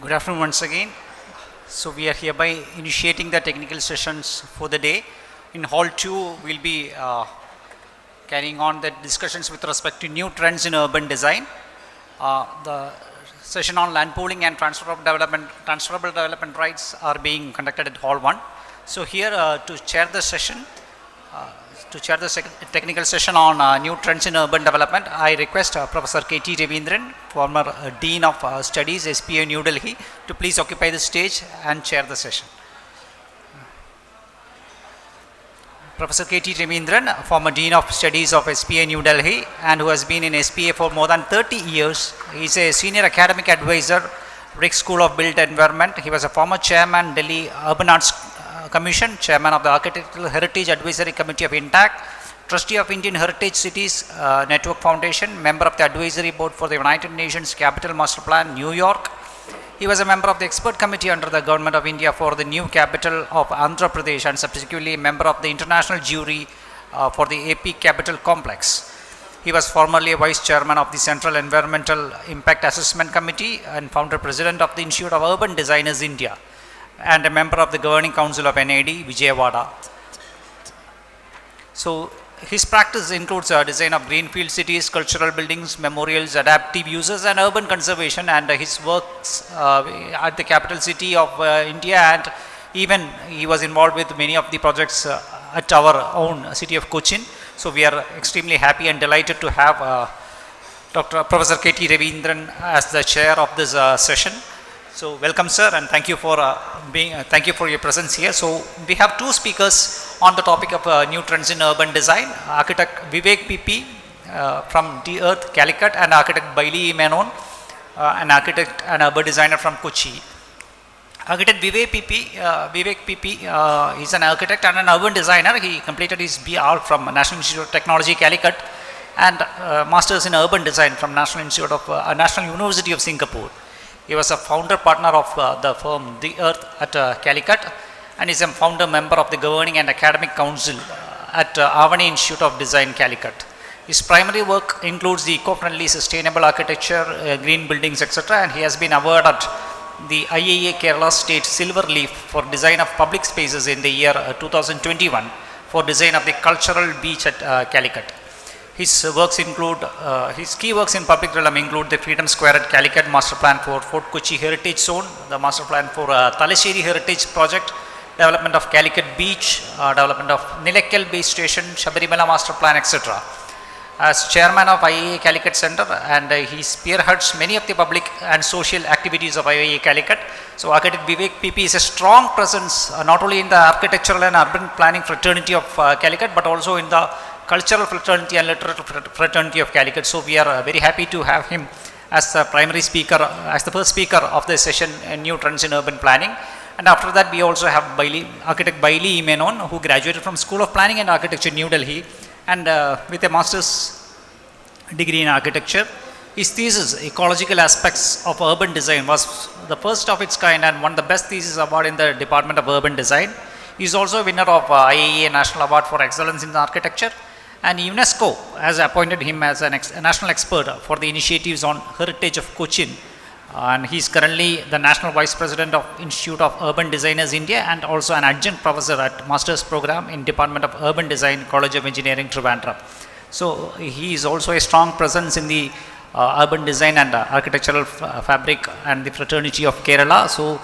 Good afternoon once again. So we are hereby initiating the technical sessions for the day. In Hall 2, we'll be carrying on the discussions with respect to new trends in urban design. The session on land pooling and transferable development rights are being conducted at Hall 1. So here to chair the session, technical session on new trends in urban development, I request Professor K.T. Ravindran, former Dean of Studies, SPA New Delhi, to please occupy the stage and chair the session. Professor K.T. Ravindran, former Dean of Studies of SPA New Delhi and who has been in SPA for more than 30 years. He is a senior academic advisor, Rick School of Built Environment. He was a former chairman, Delhi Urban Arts Commission, chairman of the Architectural Heritage Advisory Committee of INTAC, trustee of Indian Heritage Cities Network Foundation, member of the advisory board for the United Nations Capital Master Plan, New York. He was a member of the expert committee under the Government of India for the new capital of Andhra Pradesh and subsequently a member of the international jury for the AP Capital Complex. He was formerly a vice chairman of the Central Environmental Impact Assessment Committee and founder president of the Institute of Urban Designers India, and a member of the Governing Council of NAD, Vijayawada. So his practice includes design of greenfield cities, cultural buildings, memorials, adaptive uses and urban conservation, and his works at the capital city of India, and even he was involved with many of the projects at our own city of Cochin. So we are extremely happy and delighted to have Professor K.T. Ravindran as the chair of this session. So welcome, sir, and thank you for thank you for your presence here. So we have two speakers on the topic of new trends in urban design: architect Vivek PP from the Earth, Calicut, and architect Bailey Menon, an architect and urban designer from Kochi. Architect Vivek PP is an architect and an urban designer. He completed his BR from National Institute of Technology, Calicut, and masters in urban design from National University of Singapore. He was a founder partner of the firm The Earth at Calicut and is a founder member of the Governing and Academic Council at Avani Institute of Design, Calicut. His primary work includes the eco-friendly sustainable architecture, green buildings, etc. And he has been awarded the IAA Kerala State Silver Leaf for design of public spaces in the year 2021 for design of the cultural beach at Calicut. His works include, his key works in public realm include the Freedom Square at Calicut, Master Plan for Fort Kochi Heritage Zone, the Master Plan for Talasheri Heritage Project, development of Calicut Beach, development of Nilekal Base Station, Shabarimala Master Plan, etc. As chairman of IIA Calicut Center, and he spearheads many of the public and social activities of IIA Calicut. So architect Vivek PP is a strong presence not only in the architectural and urban planning fraternity of Calicut, but also in the cultural fraternity and literary fraternity of Calicut. So we are very happy to have him as the primary speaker, as the first speaker of the session, New Trends in Urban Planning. And after that we also have architect Bailey Menon, who graduated from School of Planning and Architecture, New Delhi, and with a master's degree in architecture. His thesis, Ecological Aspects of Urban Design, was the first of its kind and won the Best Thesis Award in the Department of Urban Design. He is also a winner of IAEA National Award for Excellence in Architecture, and UNESCO has appointed him as a national expert for the initiatives on heritage of Cochin, and he is currently the National Vice President of Institute of Urban Designers India and also an adjunct professor at Master's Program in Department of Urban Design, College of Engineering, Trivandrum. So he is also a strong presence in the urban design and architectural fabric and the fraternity of Kerala. So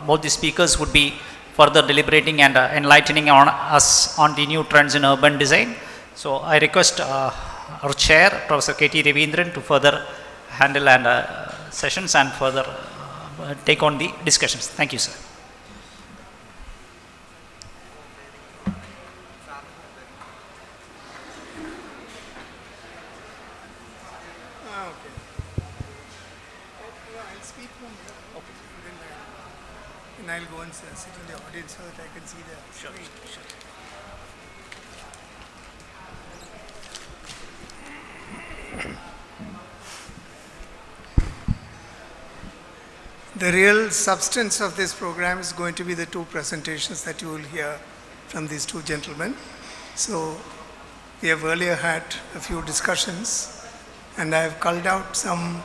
both the speakers would be further deliberating and enlightening on us on the new trends in urban design. So I request our chair, Professor K.T. Ravindran, to further handle and sessions and further take on the discussions. Thank you, sir. And I'll go and sit in the audience so that I can see the screen. Sure. The real substance of this program is going to be the two presentations that you will hear from these two gentlemen. So we have earlier had a few discussions and I have culled out some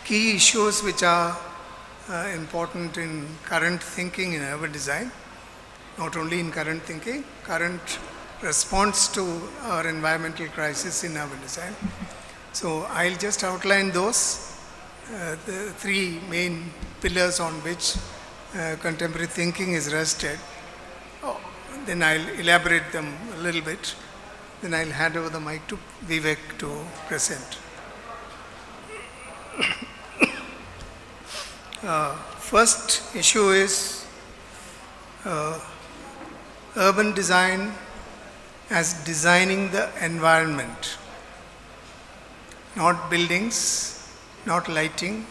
key issues which are important in current thinking in urban design, not only in current thinking, current response to our environmental crisis in urban design. So I'll just outline those, the three main pillars on which contemporary thinking is rested. Then I'll elaborate them a little bit. Then I'll hand over the mic to Vivek to present. First issue is urban design as designing the environment, not buildings, not lighting,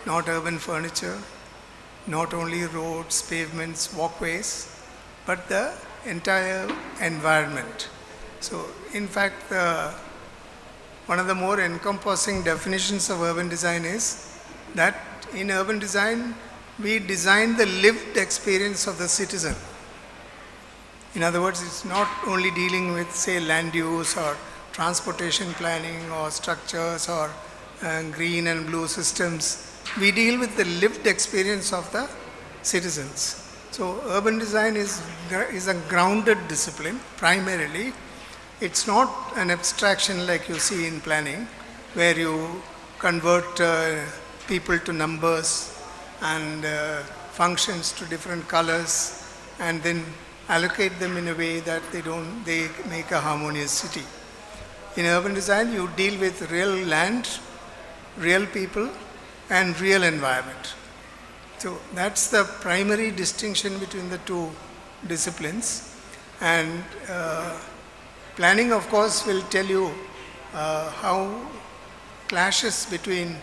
not urban furniture, not only roads, pavements, walkways, but the entire environment. So, in fact, one of the more encompassing definitions of urban design is that in urban design, we design the lived experience of the citizen. In other words, it's not only dealing with, say, land use or transportation planning or structures or green and blue systems. We deal with the lived experience of the citizens. So urban design is a grounded discipline primarily. It's not an abstraction like you see in planning, where you convert people to numbers and functions to different colors and then allocate them in a way that they make a harmonious city. In urban design, you deal with real land, real people, and real environment. So that's the primary distinction between the two disciplines. And planning, of course, will tell you how clashes between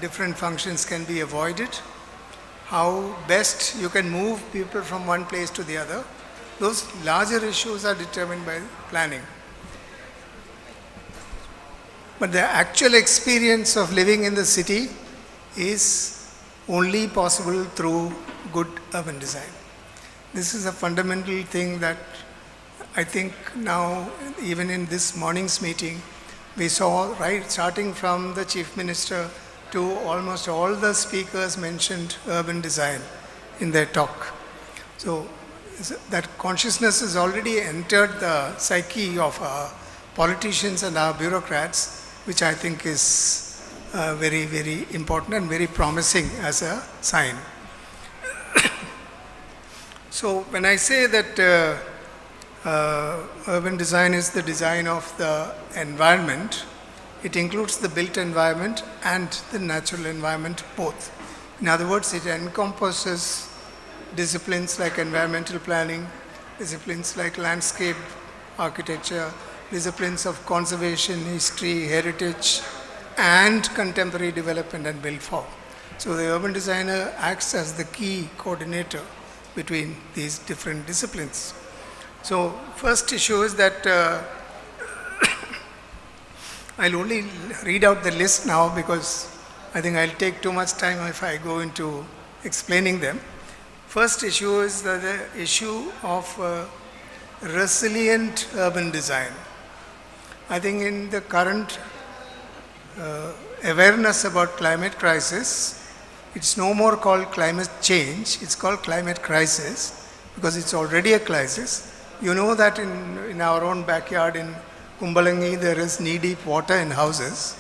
different functions can be avoided, how best you can move people from one place to the other. Those larger issues are determined by planning. But the actual experience of living in the city is only possible through good urban design. This is a fundamental thing that I think now, even in this morning's meeting, we saw, right, starting from the Chief Minister to almost all the speakers mentioned urban design in their talk. So that consciousness has already entered the psyche of our politicians and our bureaucrats, which I think is very, very important and very promising as a sign. So when I say that urban design is the design of the environment, it includes the built environment and the natural environment both. In other words, it encompasses disciplines like environmental planning, disciplines like landscape architecture, disciplines of conservation, history, heritage, and contemporary development and built form. So the urban designer acts as the key coordinator between these different disciplines. So first issue is that I'll only read out the list now because I think I'll take too much time if I go into explaining them. First issue is the issue of resilient urban design. I think in the current awareness about climate crisis, it's no more called climate change, it's called climate crisis because it's already a crisis. You know that in our own backyard in Kumbalangi there is knee-deep water in houses.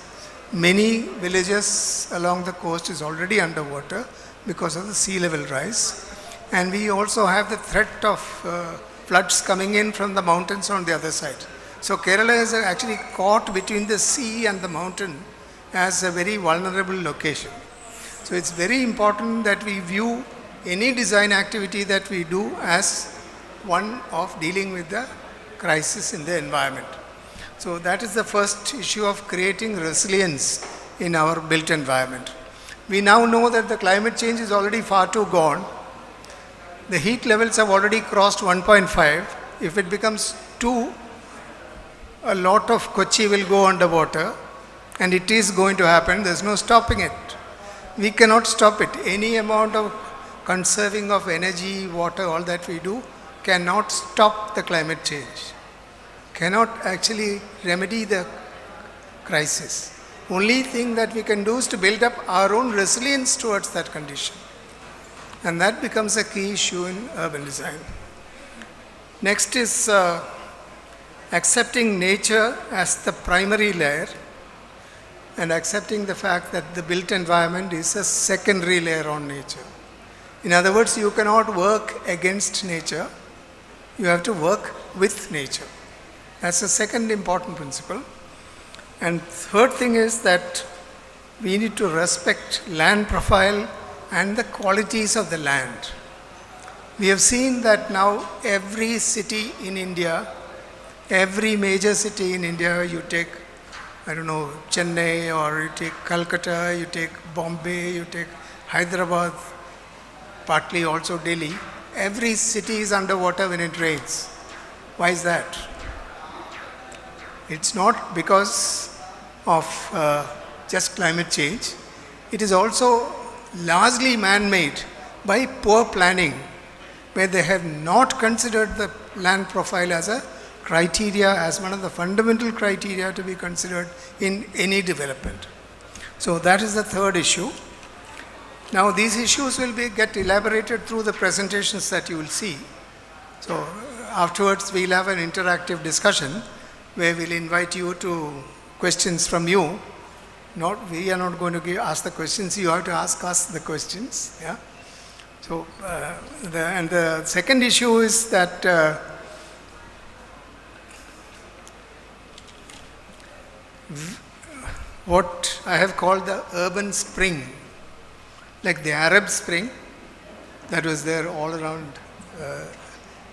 Many villages along the coast is already underwater because of the sea level rise. And we also have the threat of floods coming in from the mountains on the other side. So Kerala is actually caught between the sea and the mountain as a very vulnerable location. So it's very important that we view any design activity that we do as one of dealing with the crisis in the environment. So that is the first issue of creating resilience in our built environment. We now know that the climate change is already far too gone. The heat levels have already crossed 1.5. If it becomes 2, a lot of Kochi will go underwater, and it is going to happen. There's no stopping it. We cannot stop it. Any amount of conserving of energy, water, all that we do cannot stop the climate change, cannot actually remedy the crisis. Only thing that we can do is to build up our own resilience towards that condition. And that becomes a key issue in urban design. Next is accepting nature as the primary layer and accepting the fact that the built environment is a secondary layer on nature. In other words, you cannot work against nature, you have to work with nature. That's the second important principle. And third thing is that we need to respect land profile and the qualities of the land. We have seen that now every city in India, every major city in India, you take, I don't know, Chennai, or you take Calcutta, you take Bombay, you take Hyderabad, partly also Delhi, every city is underwater when it rains. Why is that? It's not because of just climate change. It is also largely man-made by poor planning, where they have not considered the land profile as a criteria, as one of the fundamental criteria to be considered in any development. So that is the third issue. Now these issues will get elaborated through the presentations that you will see. So afterwards we'll have an interactive discussion where we'll invite you to questions from you. We are not going to ask the questions, you have to ask us the questions. Yeah? So, the second issue is that what I have called the urban spring, like the Arab Spring that was there all around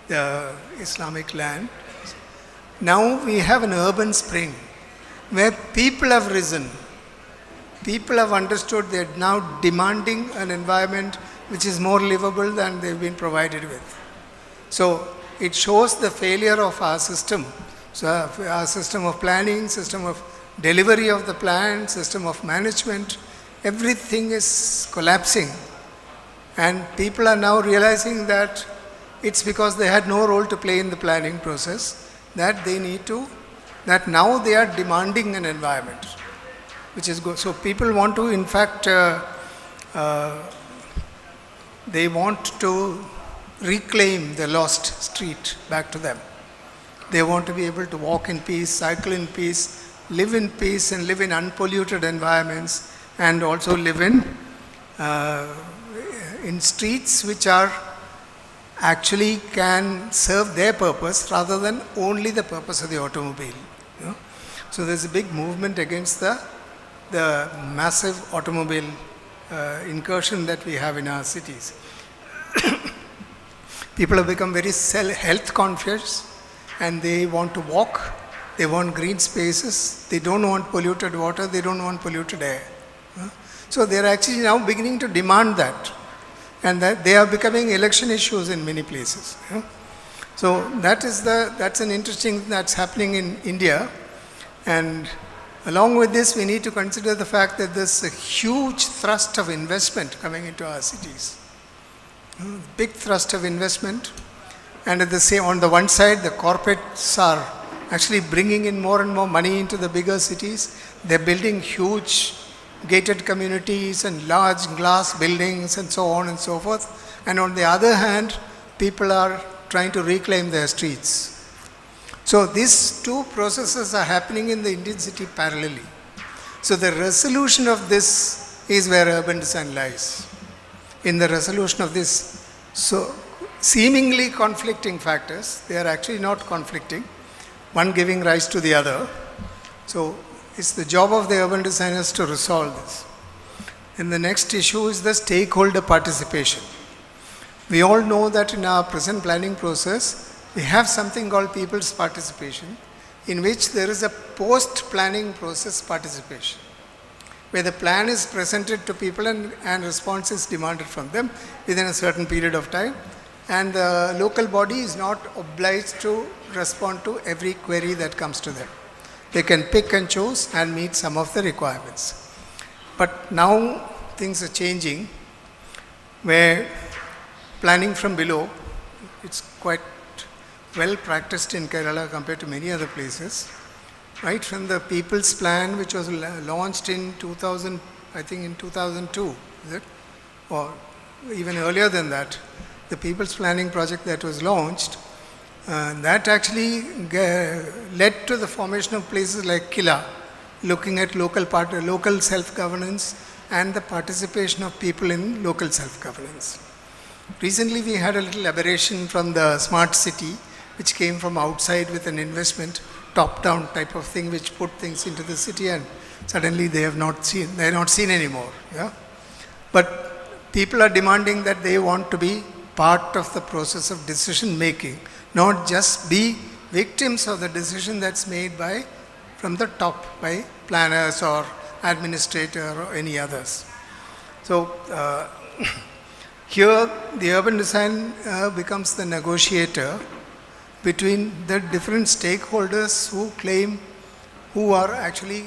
the Islamic land. Now we have an urban spring where people have risen. People have understood they are now demanding an environment which is more livable than they've been provided with. So it shows the failure of our system. So our system of planning, system of delivery of the plan, system of management, everything is collapsing. And people are now realizing that it's because they had no role to play in the planning process that they need to, that now they are demanding an environment, which is good. So people want to, in fact, they want to reclaim the lost street back to them. They want to be able to walk in peace, cycle in peace, live in peace, and live in unpolluted environments, and also live in streets which are actually can serve their purpose rather than only the purpose of the automobile. You know? So there's a big movement against the massive automobile incursion that we have in our cities. People have become very health conscious, and they want to walk, they want green spaces, they don't want polluted water, they don't want polluted air. So they are actually now beginning to demand that, and that they are becoming election issues in many places. So that's an interesting thing that's happening in India. And along with this, we need to consider the fact that there's a huge thrust of investment coming into our cities. Big thrust of investment. And at the same, on the one side, the corporates are actually bringing in more and more money into the bigger cities. They're building huge gated communities and large glass buildings and so on and so forth. And on the other hand, people are trying to reclaim their streets. So these two processes are happening in the Indian city parallelly. So the resolution of this is where urban design lies. In the resolution of this, so seemingly conflicting factors, they are actually not conflicting, one giving rise to the other. So it's the job of the urban designers to resolve this. And the next issue is the stakeholder participation. We all know that in our present planning process, we have something called people's participation, in which there is a post-planning process participation, where the plan is presented to people and response is demanded from them within a certain period of time, and the local body is not obliged to respond to every query that comes to them. They can pick and choose and meet some of the requirements. But now things are changing, where planning from below, it's quite well practiced in Kerala compared to many other places. right from the People's Plan, which was launched in 2000, I think in 2002, is it? Or even earlier than that, the People's Planning project that was launched, that actually led to the formation of places like Killa, looking at local self-governance and the participation of people in local self-governance. Recently, we had a little aberration from the smart city, which came from outside with an investment, top-down type of thing, which put things into the city, and suddenly they are not seen anymore. Yeah? But people are demanding that they want to be part of the process of decision making, not just be victims of the decision that's made from the top by planners or administrator or any others. So here the urban design becomes the negotiator between the different stakeholders who are actually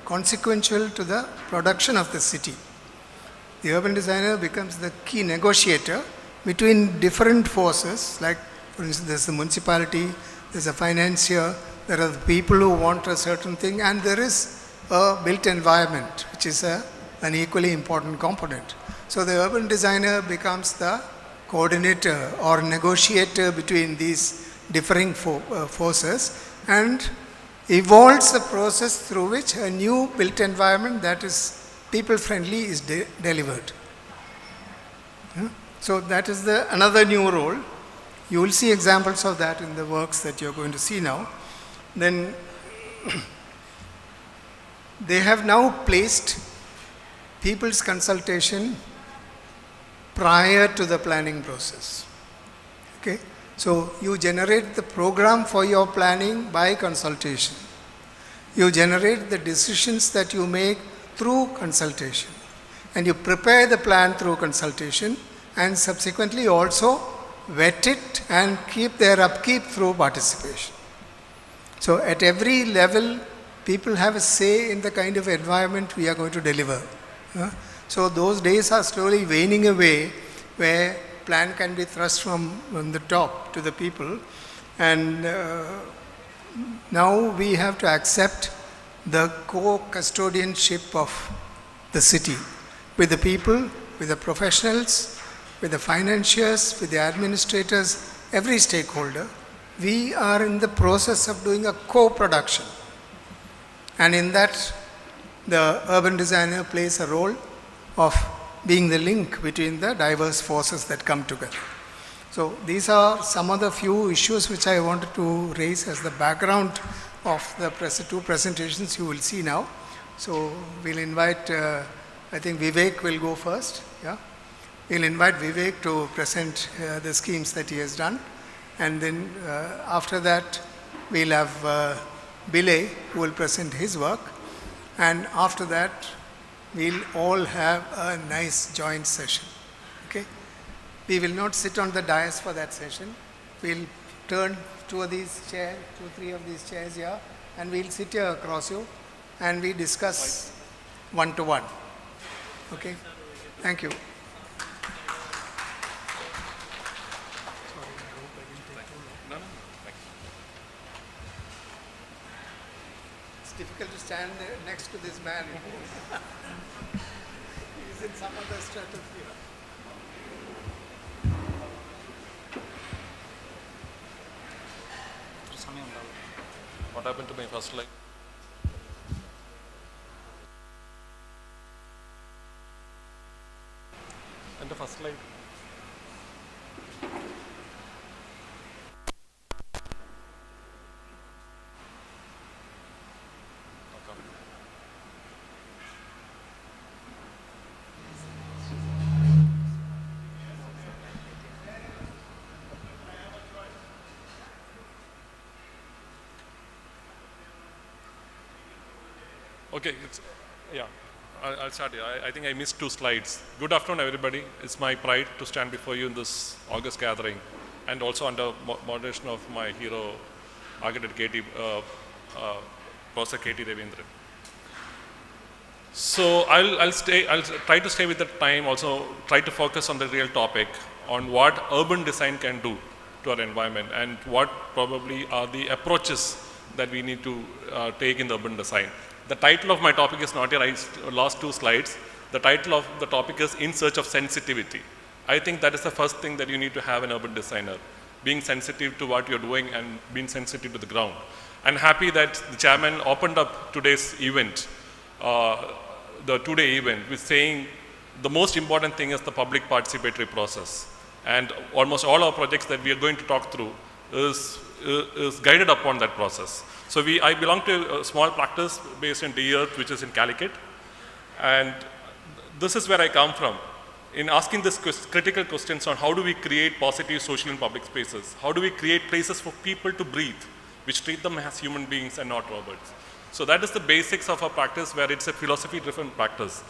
consequential to the production of the city. The urban designer becomes the key negotiator between different forces, like for instance there's the municipality, there's a financier, there are the people who want a certain thing, and there is a built environment, which is an equally important component. So the urban designer becomes the coordinator or negotiator between these differing forces and evolves the process through which a new built environment that is people-friendly is delivered. Yeah? So that is another new role. You will see examples of that in the works that you're going to see now. Then they have now placed people's consultation prior to the planning process. Okay? So you generate the program for your planning by consultation. You generate the decisions that you make through consultation. And you prepare the plan through consultation and subsequently also vet it and keep their upkeep through participation. So at every level, people have a say in the kind of environment we are going to deliver. So those days are slowly waning away where plan can be thrust from the top to the people, and now we have to accept the co-custodianship of the city with the people, with the professionals, with the financiers, with the administrators, every stakeholder. We are in the process of doing a co-production, and in that the urban designer plays a role of being the link between the diverse forces that come together. So these are some of the few issues which I wanted to raise as the background of the two presentations you will see now. So we'll invite, I think Vivek will go first. Yeah, we'll invite Vivek to present the schemes that he has done, and then after that we'll have Bilay who will present his work, and after that we'll all have a nice joint session. Okay? We will not sit on the dais for that session. We'll turn two, three of these chairs here, and we'll sit here across you, and we discuss one-to-one. Okay? Thank you. It's difficult to stand there next to this man. He's in some other stratosphere. What happened to my first slide? And the first slide? Okay, I'll start here. I think I missed two slides. Good afternoon, everybody. It's my pride to stand before you in this August gathering, and also under moderation of my hero, architect Professor K.T. Ravindran. So I'll try to stay with the time, also try to focus on the real topic, on what urban design can do to our environment, and what probably are the approaches that we need to take in the urban design. The title of my topic is not here, I lost 2 slides. The title of the topic is In Search of Sensitivity. I think that is the first thing that you need to have an urban designer, being sensitive to what you're doing and being sensitive to the ground. I'm happy that the chairman opened up today's event, the 2-day event, with saying the most important thing is the public participatory process. And almost all our projects that we are going to talk through is guided upon that process. So I belong to a small practice based in D-Earth, which is in Calicut. And this is where I come from, in asking this critical questions on how do we create positive social and public spaces? How do we create places for people to breathe, which treat them as human beings and not robots? So that is the basics of our practice, where it's a philosophy-driven practice.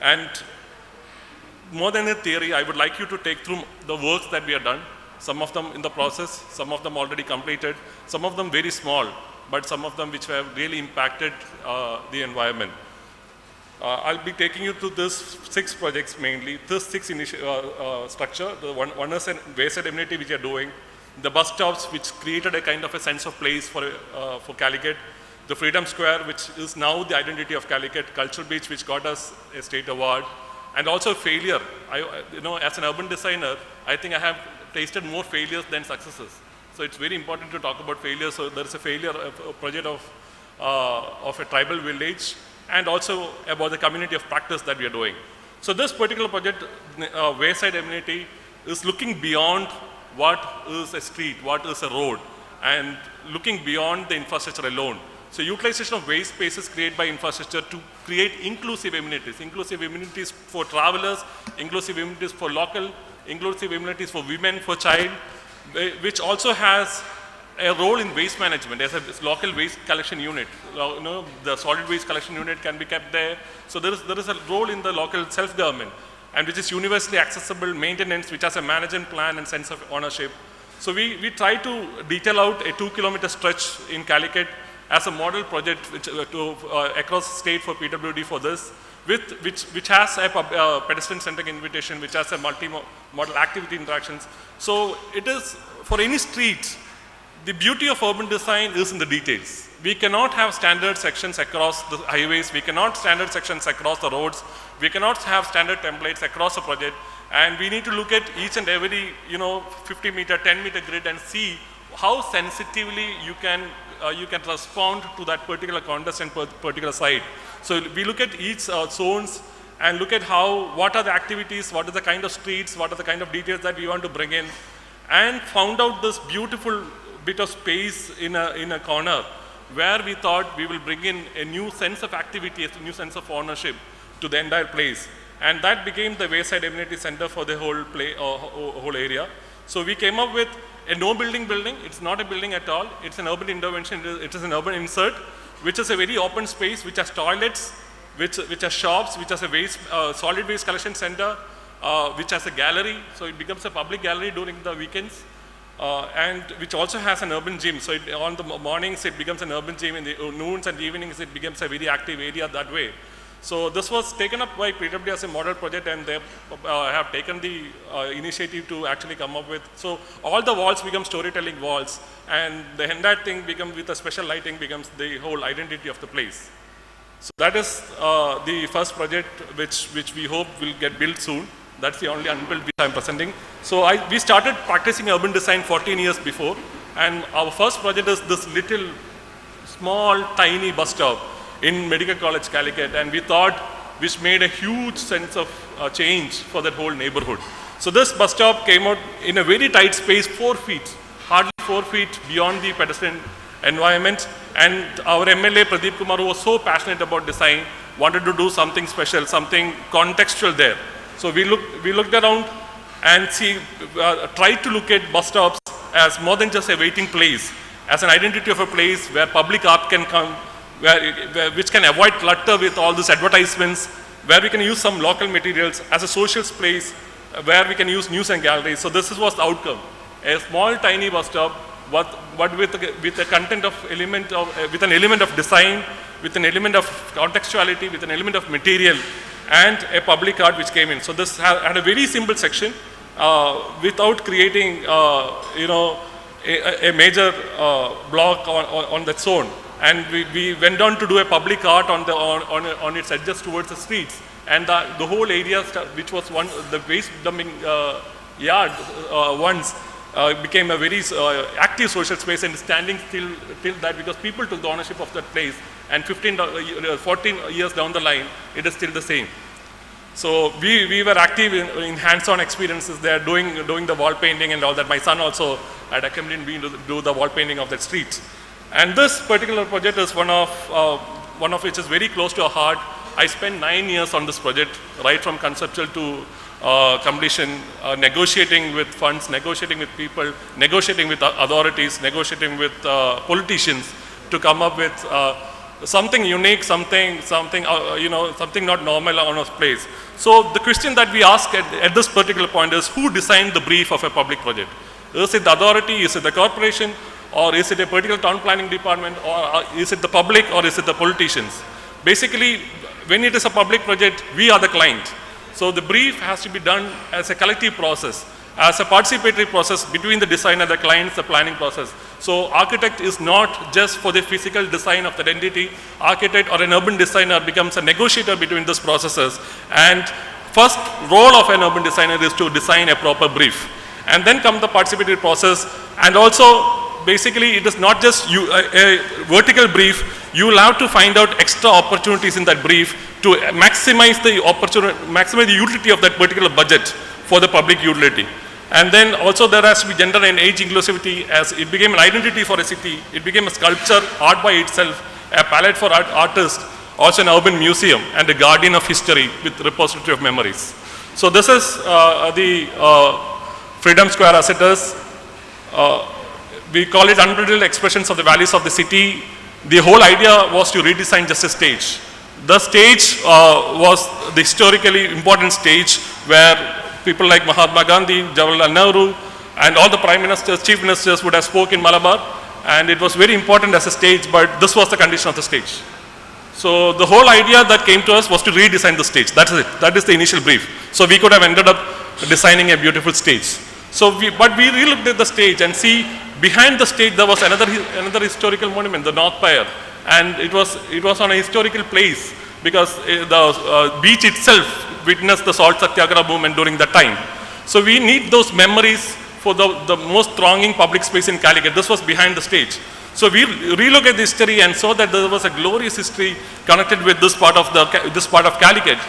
And more than a theory, I would like you to take through the works that we have done, some of them in the process, some of them already completed, some of them very small, but some of them which have really impacted the environment. I'll be taking you to this 6 projects mainly, this 6 structure. The one is a wayside amenity which we are doing, the bus stops which created a kind of a sense of place for Calicut, the Freedom Square which is now the identity of Calicut, Cultural Beach which got us a state award, and also failure. As an urban designer, I think I have tasted more failures than successes. So it's very important to talk about failure. So there is a failure, a project of a tribal village, and also about the community of practice that we are doing. So this particular project, Wayside Amenity, is looking beyond what is a street, what is a road, and looking beyond the infrastructure alone. So utilization of waste spaces created by infrastructure to create inclusive amenities for travelers, inclusive amenities for local, inclusive amenities for women, for child, which also has a role in waste management as a local waste collection unit. The solid waste collection unit can be kept there. So there is a role in the local self-government, and which is universally accessible maintenance, which has a management plan and sense of ownership. So we try to detail out a 2-kilometer stretch in Calicut as a model project across the state for PWD for this, which has a pedestrian-centric invitation, which has a multi-modal activity interactions. So it is, for any street, the beauty of urban design is in the details. We cannot have standard sections across the highways, we cannot standard sections across the roads, we cannot have standard templates across a project, and we need to look at each and every 50-meter, 10-meter grid and see how sensitively you can respond to that particular context and particular site. So we look at each zones and look at what are the activities, what are the kind of streets, what are the kind of details that we want to bring in, and found out this beautiful bit of space in a corner where we thought we will bring in a new sense of activity, a new sense of ownership to the entire place. And that became the Wayside Amenity Center for the whole area. So we came up with a no-building building. It's not a building at all. It's an urban intervention. It is an urban insert, which is a very open space, which has toilets, which has shops, which has a solid waste collection center, which has a gallery. So it becomes a public gallery during the weekends. And which also has an urban gym. So on the mornings it becomes an urban gym, in the noons and evenings it becomes a very active area that way. So this was taken up by PWD as a model project, and they have taken the initiative to actually come up with. So all the walls become storytelling walls, and the entire thing becomes, with a special lighting, becomes the whole identity of the place. So that is the first project which we hope will get built soon. That's the only unbuilt which I'm presenting. So we started practicing urban design 14 years before, and our first project is this little, small, tiny bus stop in Medical College, Calicut, and we thought, which made a huge sense of change for that whole neighborhood. So this bus stop came out in a very tight space, 4 feet, hardly 4 feet beyond the pedestrian environment, and our MLA Pradeep Kumar, who was so passionate about design, wanted to do something special, something contextual there. So we looked around and tried to look at bus stops as more than just a waiting place, as an identity of a place where public art can come, which can avoid clutter with all these advertisements, where we can use some local materials as a social space, where we can use news and galleries. So this was the outcome: a small, tiny bus stop, but with a content of with an element of design, with an element of contextuality, with an element of material, and a public art which came in. So this had a very simple section without creating, a major block on that zone. And we went on to do a public art on its edges towards the streets. And the whole area, which was the waste dumping yard once, became a very active social space and standing till that, because people took the ownership of that place, and 14 years down the line, it is still the same. So we were active in hands-on experiences there, doing the wall painting and all that. My son also had accompanied me to do the wall painting of that street. And this particular project is one of which is very close to our heart. I spent 9 years on this project, right from conceptual to completion, negotiating with funds, negotiating with people, negotiating with authorities, negotiating with politicians to come up with something unique, something not normal on a place. So the question that we ask at this particular point is, who designed the brief of a public project? Is it the authority, is it the corporation, or is it a particular town planning department, or is it the public, or is it the politicians? Basically, when it is a public project, we are the client. So the brief has to be done as a collective process, as a participatory process between the designer, the clients, the planning process. So architect is not just for the physical design of that entity. Architect or an urban designer becomes a negotiator between these processes. And first role of an urban designer is to design a proper brief. And then come the participatory process. And also, basically, it is not just a vertical brief. You will have to find out extra opportunities in that brief to maximize the utility of that particular budget for the public utility. And then also there has to be gender and age inclusivity, as it became an identity for a city. It became a sculpture, art by itself, a palette for artists, also an urban museum, and a guardian of history with repository of memories. So this is the Freedom Square as it is. We call it unbridled expressions of the values of the city. The whole idea was to redesign just a stage. The stage was the historically important stage where people like Mahatma Gandhi, Jawaharlal Nehru, and all the prime ministers, chief ministers would have spoken in Malabar, and it was very important as a stage, but this was the condition of the stage. So the whole idea that came to us was to redesign the stage. That's it. That is the initial brief. So we could have ended up designing a beautiful stage. But we relooked at the stage and see behind the stage there was another historical monument, the North Pier, and it was on a historical place because the beach itself witnessed the salt satyagraha movement during that time. So we need those memories for the most thronging public space in Calicut. This was behind the stage. So we relook at the history and saw that there was a glorious history connected with this part of Calicut,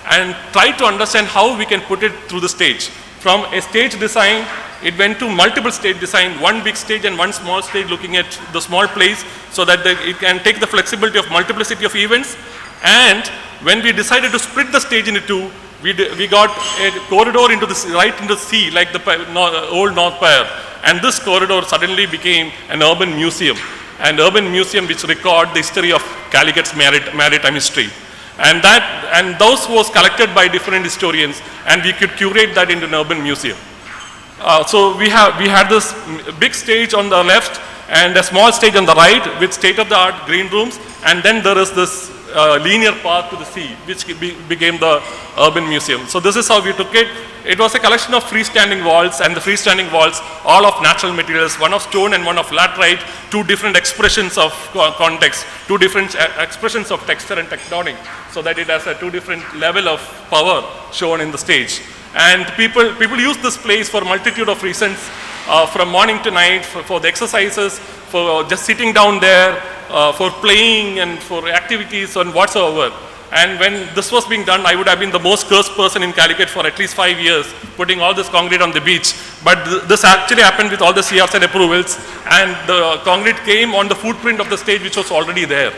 and try to understand how we can put it through the stage. From a stage design, it went to multiple stage design, one big stage and one small stage looking at the small place, so that it can take the flexibility of multiplicity of events. And when we decided to split the stage into two, we got a corridor right into the sea, like the old North Pier. And this corridor suddenly became an urban museum which record the history of Calicut's maritime history. And those was collected by different historians, and we could curate that into an urban museum. So we had this big stage on the left and a small stage on the right with state-of-the-art green rooms, and then there is this linear path to the sea, which became the urban museum. So this is how we took it. It was a collection of freestanding walls, and the freestanding walls, all of natural materials, one of stone and one of laterite, two different expressions of context, two different expressions of texture and tectonic, so that it has a two different level of power shown in the stage. And people use this place for a multitude of reasons, from morning to night, for the exercises, for just sitting down there, for playing and for activities and whatsoever. And when this was being done, I would have been the most cursed person in Calicut for at least 5 years, putting all this concrete on the beach. But this actually happened with all the CRZ approvals, and the concrete came on the footprint of the stage which was already there.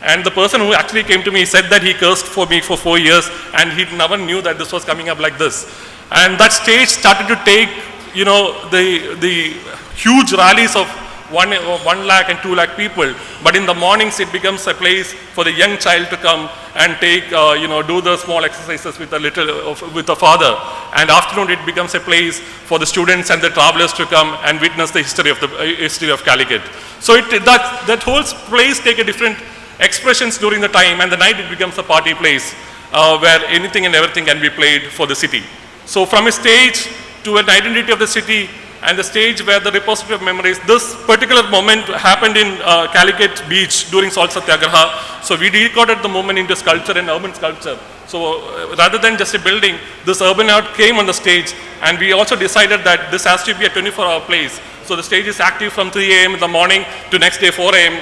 And the person who actually came to me said that he cursed for me for 4 years, and he never knew that this was coming up like this. And that stage started to take, the huge rallies of 1 lakh and 2 lakh people. But in the mornings, it becomes a place for the young child to come and take, do the small exercises with the father. And afternoon, it becomes a place for the students and the travelers to come and witness the history of Calicut. So that whole place take a different expressions during the time, and the night it becomes a party place where anything and everything can be played for the city. So from a stage to an identity of the city, and the stage where the repository of memories. This particular moment happened in Calicut Beach during Salt Satyagraha. So we recorded the moment into sculpture and urban sculpture. So rather than just a building, this urban art came on the stage, and we also decided that this has to be a 24-hour place. So the stage is active from 3 a.m. in the morning to next day 4 a.m.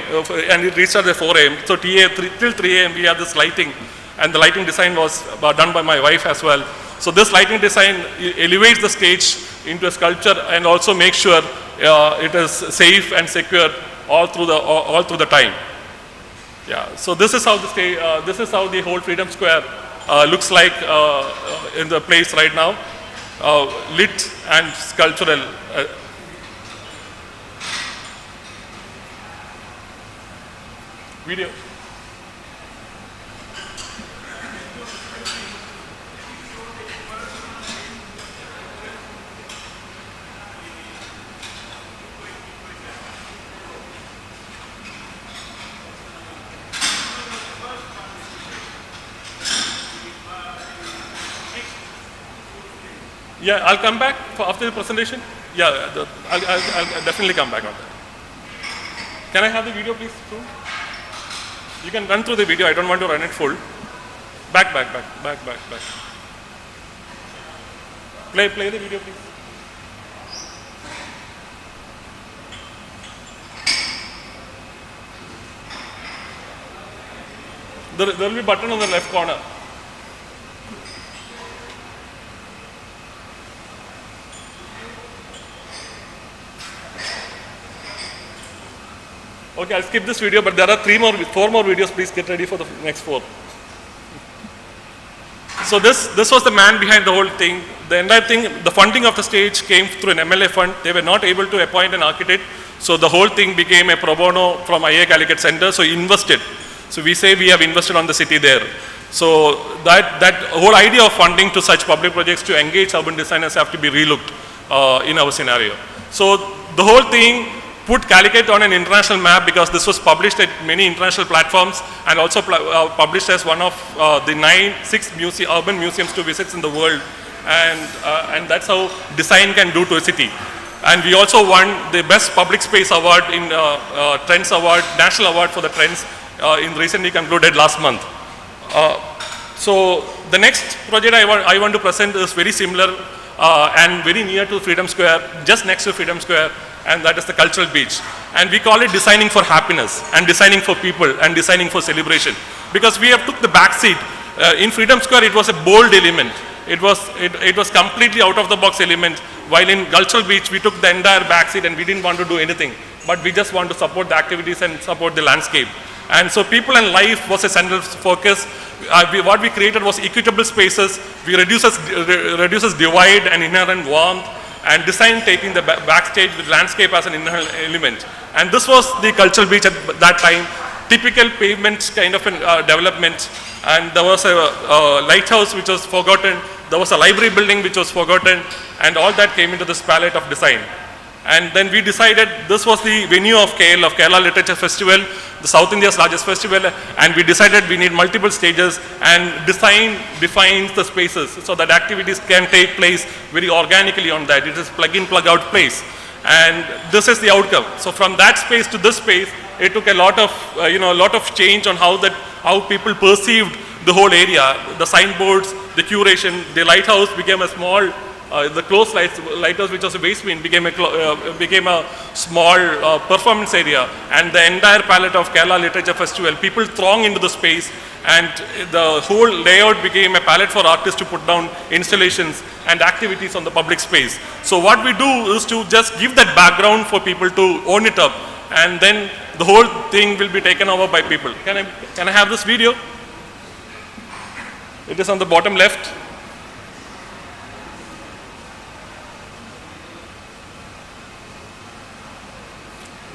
And it restarts at 4 a.m. So till 3 a.m. we have this lighting, and the lighting design was done by my wife as well. So this lighting design elevates the stage into a sculpture and also makes sure it is safe and secure all through the time. Yeah. So this is how the whole Freedom Square looks like in the place right now, lit and sculptural. Video. Yeah, I'll come back after the presentation. Yeah, I'll definitely come back on that. Can I have the video, please? Soon? You can run through the video. I don't want to run it full. Back. Play the video, please. There will be a button on the left corner. Okay, I'll skip this video, but there are 4 more videos. Please get ready for the next 4. So this was the man behind the whole thing. The entire thing, the funding of the stage came through an MLA fund. They were not able to appoint an architect, so the whole thing became a pro bono from IA Calicut Center. So invested. So we say we have invested on the city there. So that whole idea of funding to such public projects to engage urban designers have to be relooked in our scenario. So the whole thing put Calicut on an international map because this was published at many international platforms and also published as one of the 6 urban museums to visit in the world, and that's how design can do to a city. And we also won the best public space award in Trends Award, National Award for the Trends in recently concluded last month. So the next project I want to present is very similar and very near to Freedom Square, just next to Freedom Square, and that is the Cultural Beach. And we call it designing for happiness and designing for people and designing for celebration, because we have took the back seat. In Freedom Square it was a bold element. It was completely out of the box element, while in Cultural Beach we took the entire back seat and we didn't want to do anything, but we just want to support the activities and support the landscape. And so people and life was a central focus. What we created was equitable spaces. We reduces divide and inherent warmth, and design taking the backstage with landscape as an inherent element. And this was the Cultural Beach at that time, typical pavement kind of development. And there was a lighthouse which was forgotten. There was a library building which was forgotten, and all that came into this palette of design. And then we decided this was the venue of Kerala Literature Festival, the South India's largest festival, and we decided we need multiple stages, and design defines the spaces so that activities can take place very organically on that. It is plug-in, plug-out place, and this is the outcome. So from that space to this space, it took a lot of change on how people perceived the whole area. The signboards, the curation, the lighthouse became a small. The closed lighthouse, which was a basement, became a small performance area, and the entire palette of Kerala Literature Festival, people throng into the space, and the whole layout became a palette for artists to put down installations and activities on the public space. So what we do is to just give that background for people to own it up, and then the whole thing will be taken over by people. Can I have this video? It is on the bottom left.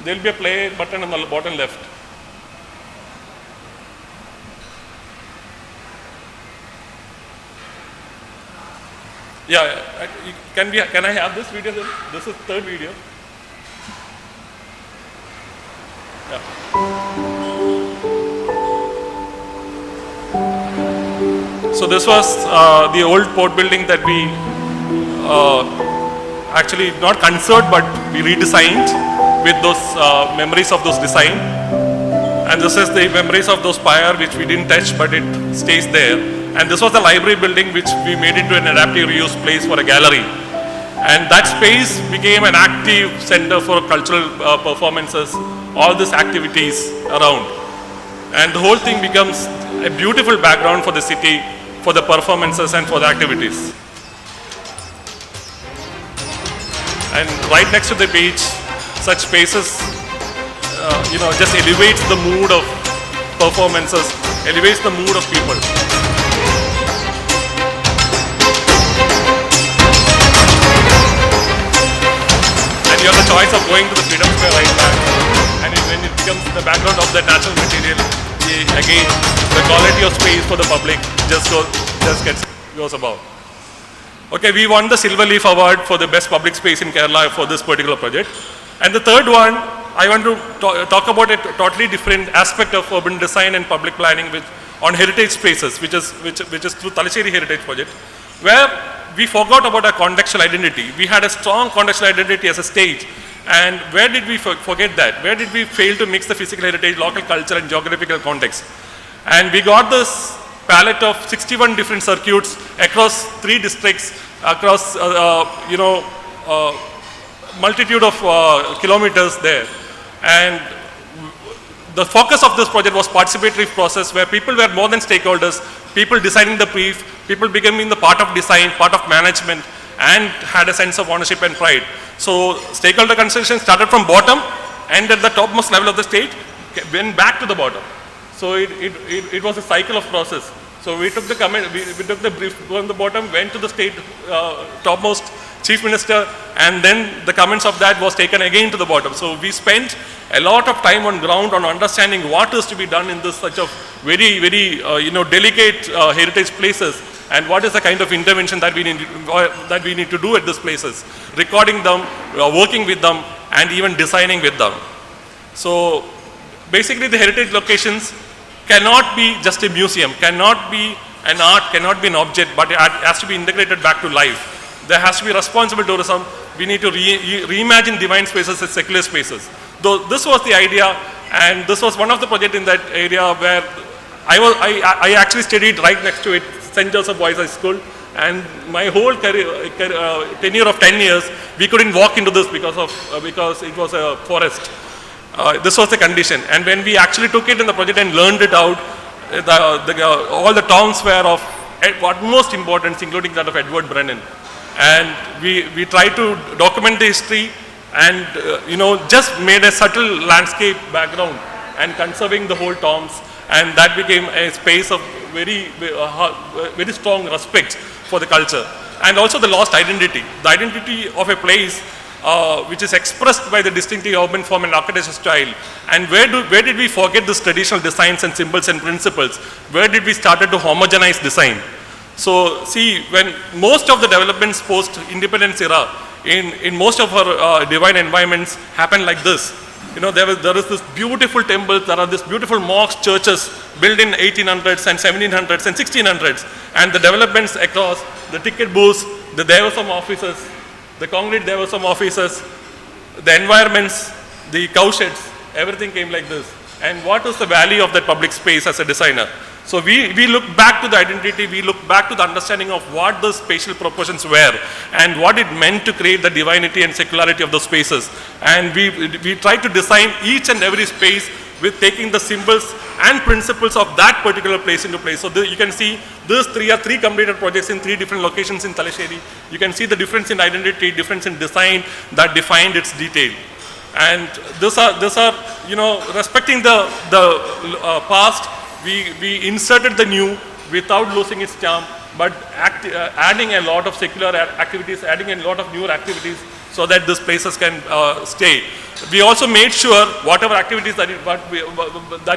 There will be a play button on the bottom left. Yeah, can I have this video then? This is third video. Yeah. So this was the old port building that we actually not conserved but we redesigned with those memories of those design. And this is the memories of those spire which we didn't touch but it stays there. And this was the library building which we made into an adaptive reuse place for a gallery. And that space became an active center for cultural performances, all these activities around. And the whole thing becomes a beautiful background for the city, for the performances and for the activities. And right next to the beach, such spaces, just elevates the mood of performances, elevates the mood of people. And you have the choice of going to the Freedom Square right back. And when it becomes the background of the natural material, again, the quality of space for the public just goes above. Okay, we won the Silver Leaf Award for the best public space in Kerala for this particular project. And the third one, I want to talk about a totally different aspect of urban design and public planning on heritage spaces, which is through Talasheri Heritage Project, where we forgot about our contextual identity. We had a strong contextual identity as a state. And where did we forget that? Where did we fail to mix the physical heritage, local culture and geographical context? And we got this palette of 61 different circuits across 3 districts, across, multitude of kilometers there. And the focus of this project was participatory process where people were more than stakeholders, people designing the brief, people becoming the part of design, part of management, and had a sense of ownership and pride. So stakeholder consultation started from bottom and at the topmost level of the state went back to the bottom. So it was a cycle of process. So we took the comment, we took the brief from the bottom, went to the state topmost chief minister, and then the comments of that was taken again to the bottom. So we spent a lot of time on ground on understanding what is to be done in this such of very, very delicate heritage places, and what is the kind of intervention that we need to do at these places, recording them, working with them, and even designing with them. So basically the heritage locations cannot be just a museum, cannot be an art, cannot be an object, but it has to be integrated back to life. There has to be responsible tourism. We need to reimagine divine spaces as secular spaces. Though this was the idea, and this was one of the projects in that area where I actually studied right next to it, St. Joseph Boys High School, and my whole tenure of 10 years, we couldn't walk into this because it was a forest. This was the condition. And when we actually took it in the project and learned it out, all the towns were of utmost importance, including that of Edward Brennan. And we tried to document the history and just made a subtle landscape background and conserving the whole towns, and that became a space of very strong respect for the culture. And also the lost identity, the identity of a place which is expressed by the distinctive urban form and architecture style. And where did we forget these traditional designs and symbols and principles? Where did we started to homogenize design? So see, when most of the developments post-independence era in most of our divine environments happen like this. There is this beautiful temples, there are these beautiful mosques, churches built in 1800s and 1700s and 1600s, and the developments across the ticket booths, there were some offices, the concrete there were some offices, the environments, the cow sheds, everything came like this. And what is the value of that public space as a designer? So we look back to the identity, we look back to the understanding of what the spatial proportions were and what it meant to create the divinity and secularity of those spaces. And we try to design each and every space with taking the symbols and principles of that particular place into place. So you can see these three completed projects in 3 different locations in Talasheri. You can see the difference in identity, difference in design that defined its detail. And these are respecting the past, we inserted the new without losing its charm, but adding a lot of secular activities, adding a lot of newer activities so that these places can stay. We also made sure whatever activities that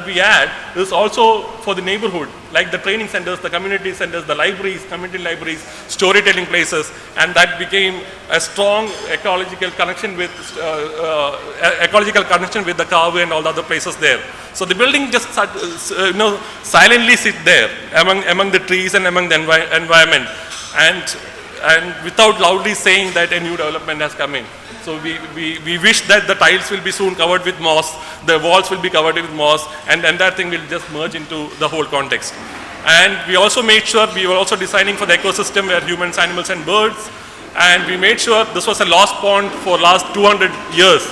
we add is also for the neighborhood, like the training centers, the community centers, the libraries, community libraries, storytelling places, and that became a strong ecological connection with the Kavu and all the other places there. So the building just silently sit there among the trees and among the environment. And and without loudly saying that a new development has come in. So we wish that the tiles will be soon covered with moss, the walls will be covered with moss, and that thing will just merge into the whole context. And we also made sure we were also designing for the ecosystem where humans, animals and birds, and we made sure this was a lost pond for last 200 years.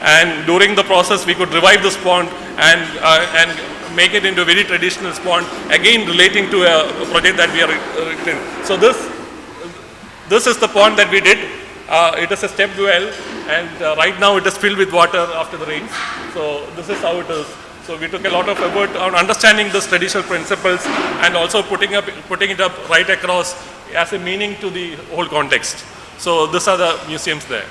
And during the process we could revive this pond and make it into a very traditional pond, again relating to a project that we are in. So this is the pond that we did. It is a stepped well, and right now it is filled with water after the rains. So this is how it is. So we took a lot of effort on understanding these traditional principles and also putting it up right across as a meaning to the whole context. So these are the museums there.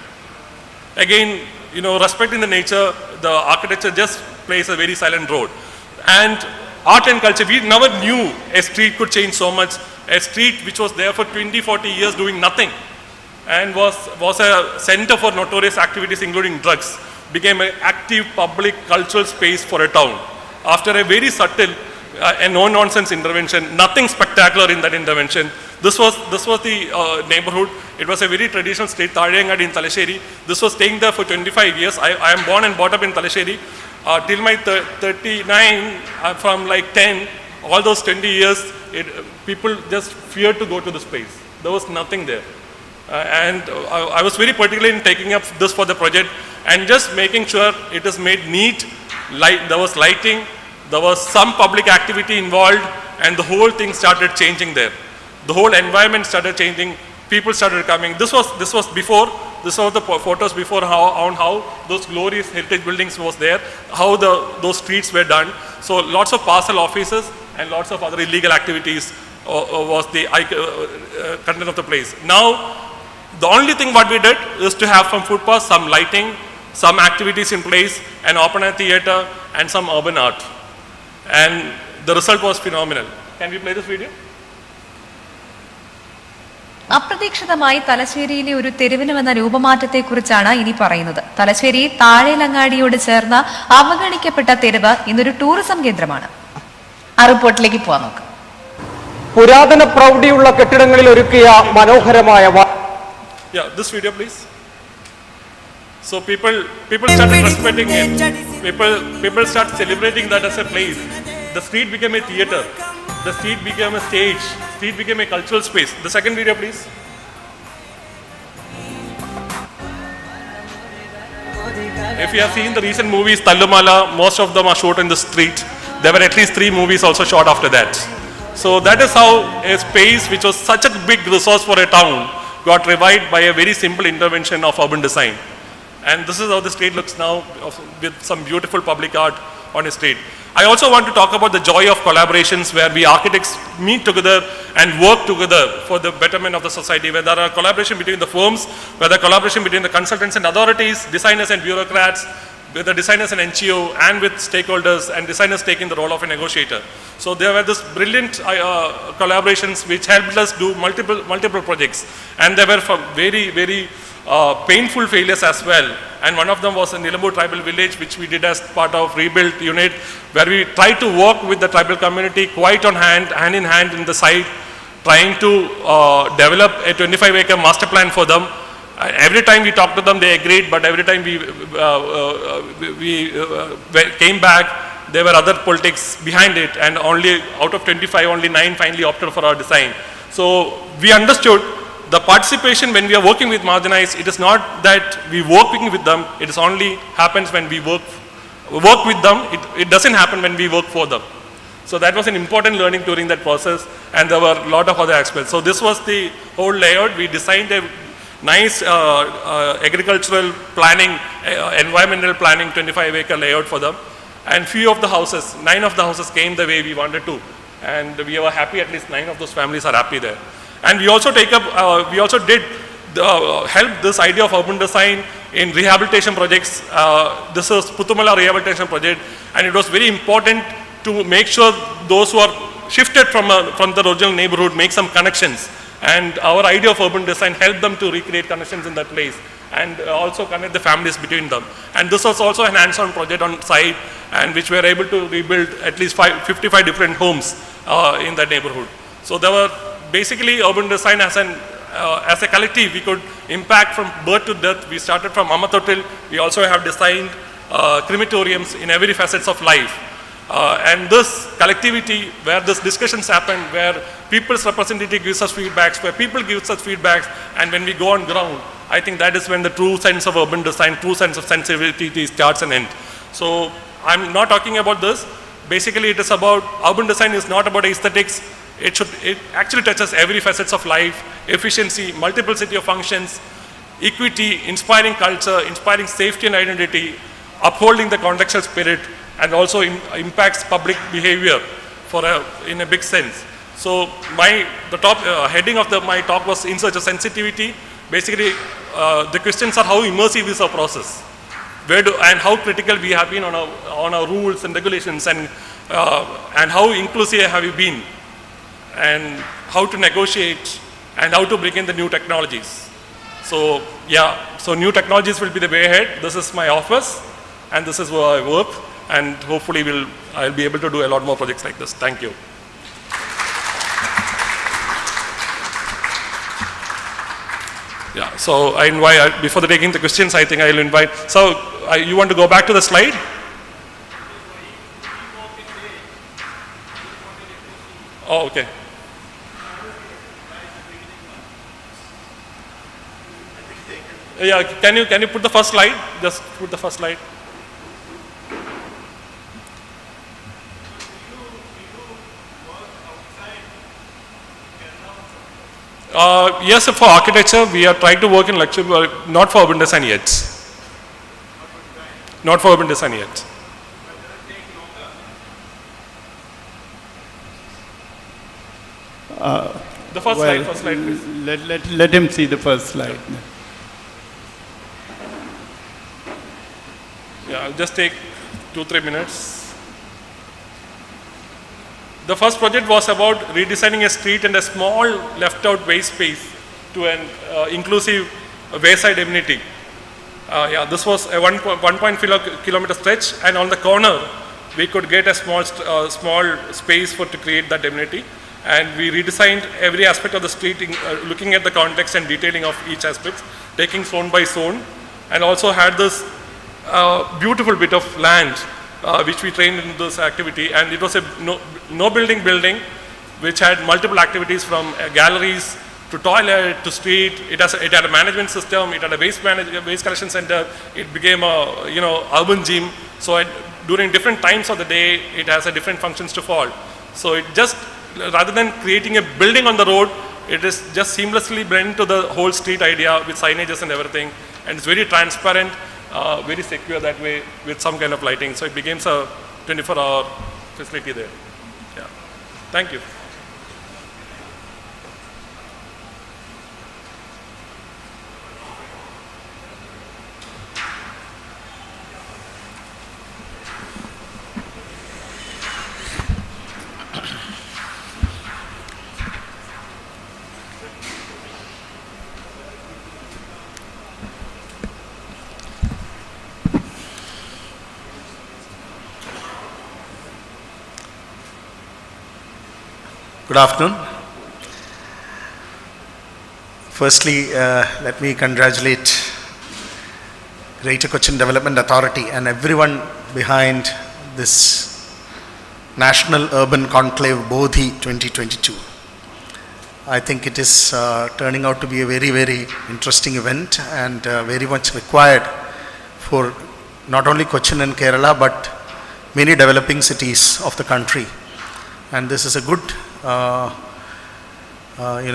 Again, respecting the nature, the architecture just plays a very silent role. And art and culture, we never knew a street could change so much. A street which was there for 20, 40 years doing nothing and was a center for notorious activities including drugs, became an active public cultural space for a town. After a very subtle and no-nonsense intervention, nothing spectacular in that intervention. This was the neighborhood. It was a very traditional street, Thaliyangadi in Talasheri. This was staying there for 25 years. I am born and brought up in Talasheri. Till my 39, from like 10, all those 20 years, people just feared to go to this place. There was nothing there. And I was very particular in taking up this for the project and just making sure it is made neat. There was lighting, there was some public activity involved, and the whole thing started changing there. The whole environment started changing. People started coming. This was before. This was the photos before how those glorious heritage buildings was there, how those streets were done. So lots of parcel offices and lots of other illegal activities was the content of the place. Now, the only thing what we did is to have some footpaths, some lighting, some activities in place, an open air theatre and some urban art. And the result was phenomenal. Can we play this video? അപ്രതീക്ഷിതമായി തലശ്ശേരിയിലെ ഒരു തെരുവിന് വന്ന രൂപമാറ്റത്തെക്കുറിച്ചാണ് ഇനി പറയുന്നത്. തലശ്ശേരി താഴേലങ്ങാടിയോട് ചേർന്ന അവഗണിക്കപ്പെട്ട തെരുവ് ഇന്നൊരു tourism കേന്ദ്രമാണ്. ആ റിപ്പോർട്ടിലേക്ക് പോവാൻ നോക്കാം. പുരാതന പ്രൗഢിയുള്ള കെട്ടിടങ്ങളിൽ ഒരുക്കിയ മനോഹരമായ Yeah, this video please. So people started respecting it. People start celebrating that as a place. The street became a theatre. The street became a stage. Street became a cultural space. The second video please. If you have seen the recent movies Tallumala, most of them are shot in the street. There were at least 3 movies also shot after that. So that is how a space which was such a big resource for a town got revived by a very simple intervention of urban design. And this is how the street looks now, with some beautiful public art on a street. I also want to talk about the joy of collaborations where we architects meet together and work together for the betterment of the society, where there are collaboration between the firms, where there are collaboration between the consultants and authorities, designers and bureaucrats, with the designers and NGO, and with stakeholders, and designers taking the role of a negotiator. So there were this brilliant collaborations which helped us do multiple projects, and there were very, very painful failures as well. And one of them was in Nilambur tribal village, which we did as part of rebuilt unit, where we tried to work with the tribal community quite on hand in hand in the site, trying to develop a 25-acre master plan for them. Every time we talked to them, they agreed, but every time we came back, there were other politics behind it, and only out of 25, only 9 finally opted for our design. So we understood the participation when we are working with marginalized, it is not that we working with them, it is only happens when we work with them, it doesn't happen when we work for them. So that was an important learning during that process, and there were a lot of other aspects. So this was the whole layout. We designed a nice agricultural planning, environmental planning, 25-acre layout for them. And few of the houses, 9 of the houses came the way we wanted to. And we were happy, at least 9 of those families are happy there. And we also did help this idea of urban design in rehabilitation projects. This is Puthumala rehabilitation project, and it was very important to make sure those who are shifted from the original neighborhood make some connections. And our idea of urban design helped them to recreate connections in that place and also connect the families between them. And this was also an hands-on project on site, and which we were able to rebuild at least 55 different homes in that neighborhood. So there were basically urban design as as a collective, we could impact from birth to death. We started from Amatotil. We also have designed crematoriums in every facets of life. And this collectivity, where these discussions happen, where people's representative gives us feedbacks, where people give us feedbacks, and when we go on ground, I think that is when the true sense of urban design, true sense of sensitivity starts and ends. So I'm not talking about this. Basically, it is about, urban design is not about aesthetics. It actually touches every facets of life, efficiency, multiplicity of functions, equity, inspiring culture, inspiring safety and identity, upholding the contextual spirit, and also impacts public behavior in a big sense. So the top heading of my talk was in search of sensitivity. Basically, the questions are how immersive is our process, and how critical we have been on our rules and regulations, and how inclusive have we been, and how to negotiate, and how to bring in the new technologies. So yeah, so new technologies will be the way ahead. This is my office, and this is where I work, and hopefully I'll be able to do a lot more projects like this. Thank you. Yeah, so I invite, before taking the questions, I think I'll invite, so you want to go back to the slide? Oh, okay. Yeah, can you put the first slide? Just put the first slide. Yes, for architecture, we are trying to work in lecture, but not for urban design yet. Not for urban design yet. The first slide, please. Let him see the first slide. Yeah, I'll just take 2-3 minutes. The first project was about redesigning a street and a small left-out waste space to an inclusive wayside amenity. Yeah, this was a 1.5 kilometer stretch, and on the corner, we could get a small space to create that amenity. And we redesigned every aspect of the street, looking at the context and detailing of each aspect, taking zone by zone, and also had this beautiful bit of land which we trained in this activity, and it was a no building, which had multiple activities from galleries to toilet to street. It had a management system, it had a waste collection center, it became a urban gym. So during different times of the day, it has a different functions to fall. So it just, rather than creating a building on the road, it is just seamlessly blend to the whole street idea with signages and everything, and it's very transparent. Very secure that way with some kind of lighting. So it becomes a 24-hour facility there. Yeah. Thank you. Good afternoon. Firstly, let me congratulate Greater Cochin Development Authority and everyone behind this National Urban Conclave BODHI 2022. I think it is turning out to be a very, very interesting event, and very much required for not only Cochin and Kerala, but many developing cities of the country. And this is a good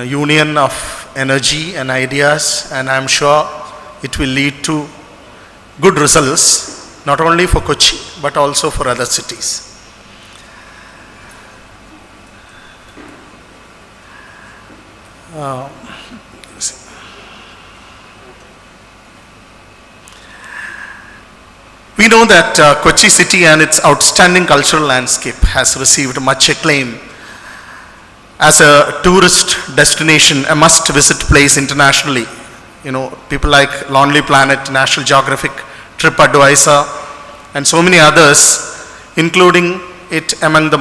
union of energy and ideas, and I'm sure it will lead to good results, not only for Kochi, but also for other cities. We know that Kochi city and its outstanding cultural landscape has received much acclaim as a tourist destination, a must-visit place internationally. You know, people like Lonely Planet, National Geographic, TripAdvisor, and so many others, including it among the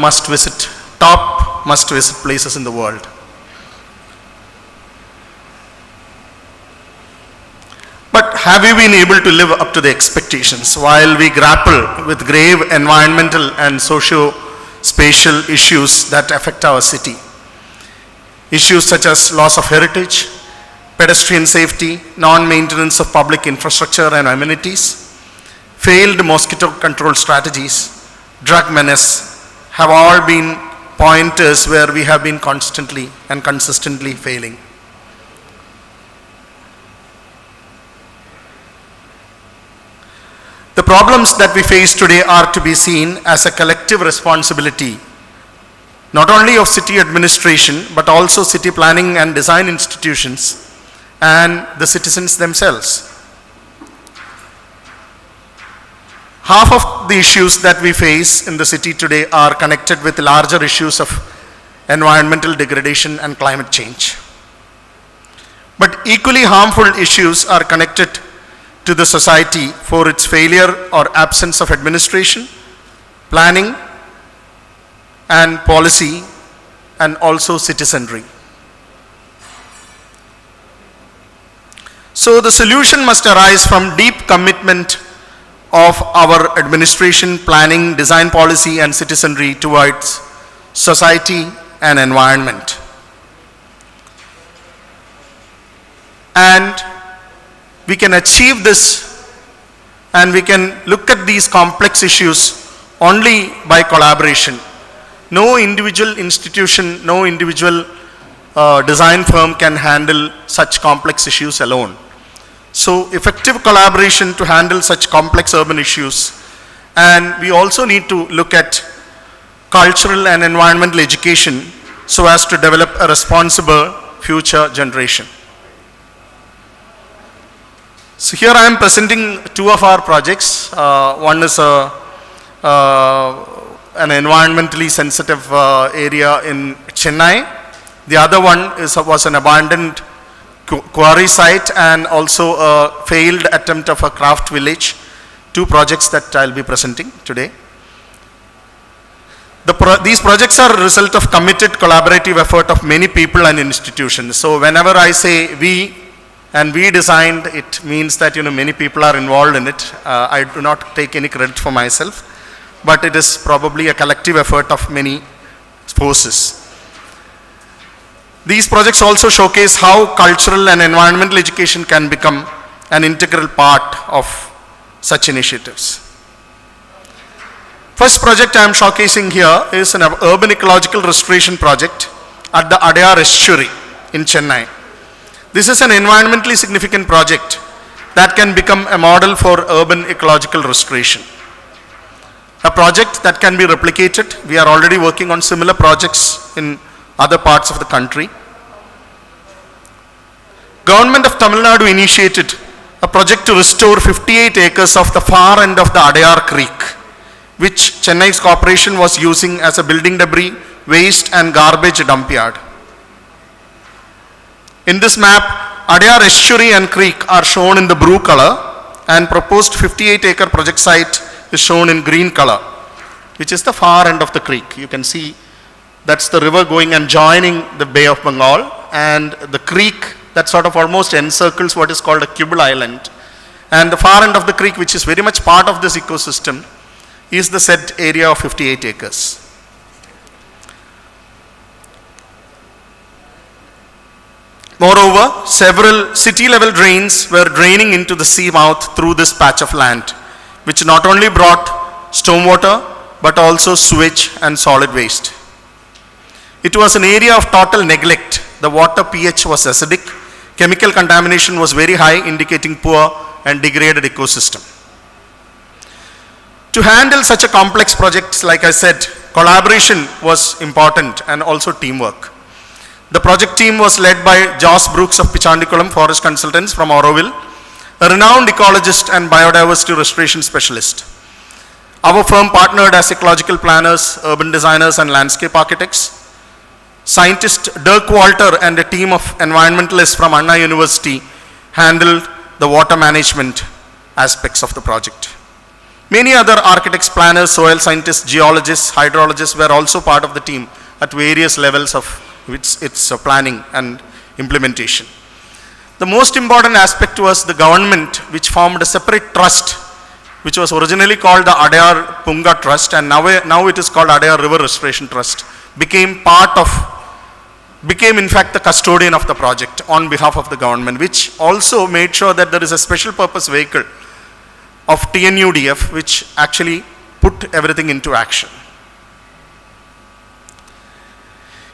top must-visit places in the world. But have we been able to live up to the expectations while we grapple with grave environmental and socio-spatial issues that affect our city? Issues such as loss of heritage, pedestrian safety, non-maintenance of public infrastructure and amenities, failed mosquito control strategies, drug menace have all been pointers where we have been constantly and consistently failing. The problems that we face today are to be seen as a collective responsibility, not only of city administration, but also city planning and design institutions and the citizens themselves. Half of the issues that we face in the city today are connected with larger issues of environmental degradation and climate change. But equally harmful issues are connected to the society for its failure or absence of administration, planning and policy, and also citizenry. So the solution must arise from deep commitment of our administration, planning, design policy and citizenry towards society and environment. And we can achieve this and we can look at these complex issues only by collaboration. No individual institution, no individual design firm can handle such complex issues alone. So effective collaboration to handle such complex urban issues, and we also need to look at cultural and environmental education so as to develop a responsible future generation. So here I am presenting two of our projects. One is an environmentally sensitive area in Chennai. The other one was an abandoned quarry site and also a failed attempt of a craft village. Two projects that I'll be presenting today. These projects are a result of committed collaborative effort of many people and institutions. So whenever I say we and we designed, it means that many people are involved in it. I do not take any credit for myself, but it is probably a collective effort of many forces. These projects also showcase how cultural and environmental education can become an integral part of such initiatives. First project I am showcasing here is an urban ecological restoration project at the Adayar Estuary in Chennai. This is an environmentally significant project that can become a model for urban ecological restoration. A project that can be replicated. We are already working on similar projects in other parts of the country. Government of Tamil Nadu initiated a project to restore 58 acres of the far end of the Adayar Creek, which Chennai's corporation was using as a building debris, waste and garbage dump yard. In this map, Adayar Estuary and Creek are shown in the blue color and proposed 58-acre project site is shown in green color, which is the far end of the creek. You can see that's the river going and joining the Bay of Bengal, and the creek that sort of almost encircles what is called a Kibble Island. And the far end of the creek, which is very much part of this ecosystem, is the said area of 58 acres. Moreover, several city-level drains were draining into the sea mouth through this patch of land, which not only brought stormwater, but also sewage and solid waste. It was an area of total neglect. The water pH was acidic, chemical contamination was very high, indicating poor and degraded ecosystem. To handle such a complex project, like I said, collaboration was important and also teamwork. The project team was led by Joss Brooks of Pichandikulam Forest Consultants from Auroville, a renowned ecologist and biodiversity restoration specialist. Our firm partnered as ecological planners, urban designers and landscape architects. Scientist Dirk Walter and a team of environmentalists from Anna University handled the water management aspects of the project. Many other architects, planners, soil scientists, geologists, hydrologists were also part of the team at various levels of its planning and implementation. The most important aspect was the government, which formed a separate trust, which was originally called the Adayar Punga Trust, and now it is called Adayar River Restoration Trust, became in fact the custodian of the project on behalf of the government, which also made sure that there is a special purpose vehicle of TNUDF which actually put everything into action.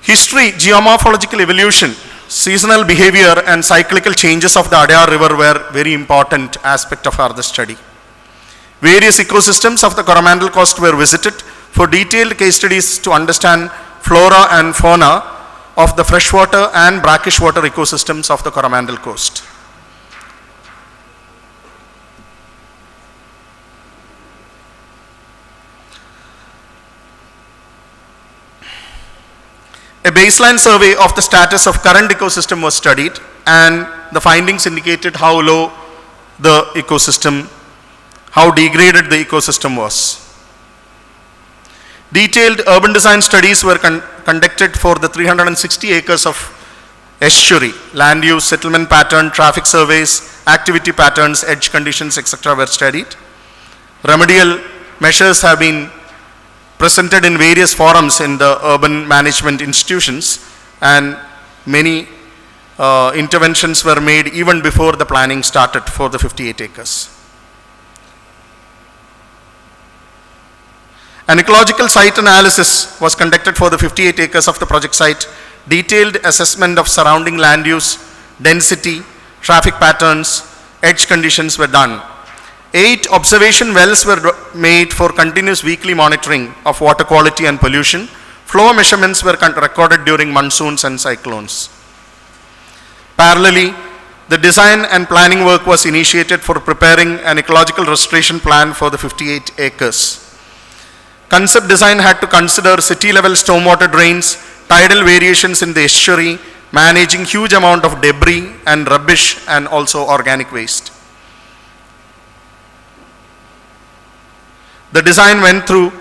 History, geomorphological evolution, seasonal behavior and cyclical changes of the Adayar River were very important aspect of our study. Various ecosystems of the Coromandel Coast were visited for detailed case studies to understand flora and fauna of the freshwater and brackish water ecosystems of the Coromandel Coast. A baseline survey of the status of current ecosystem was studied, and the findings indicated how low the ecosystem, how degraded the ecosystem was. Detailed urban design studies were conducted for the 360 acres of estuary. Land use, settlement pattern, traffic surveys, activity patterns, edge conditions, etc. were studied. Remedial measures have been presented in various forums in the urban management institutions, and many interventions were made even before the planning started for the 58 acres. An ecological site analysis was conducted for the 58 acres of the project site. Detailed assessment of surrounding land use, density, traffic patterns, edge conditions were done. 8 observation wells were made for continuous weekly monitoring of water quality and pollution. Flow measurements were recorded during monsoons and cyclones. Parallelly, the design and planning work was initiated for preparing an ecological restoration plan for the 58 acres. Concept design had to consider city level stormwater drains, tidal variations in the estuary, managing huge amount of debris and rubbish and also organic waste. The design went through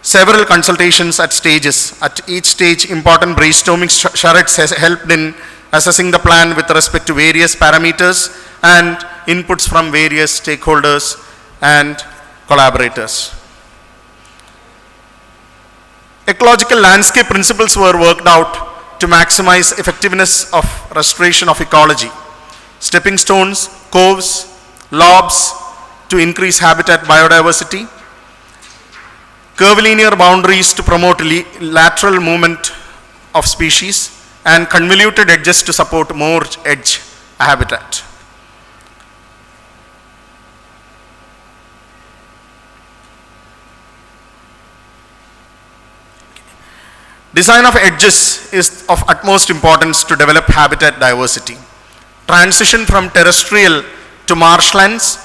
several consultations at stages. At each stage, important brainstorming charrettes helped in assessing the plan with respect to various parameters and inputs from various stakeholders and collaborators. Ecological landscape principles were worked out to maximize effectiveness of restoration of ecology. Stepping stones, coves, lobes to increase habitat biodiversity, curvilinear boundaries to promote lateral movement of species, and convoluted edges to support more edge habitat. Design of edges is of utmost importance to develop habitat diversity. Transition from terrestrial to marshlands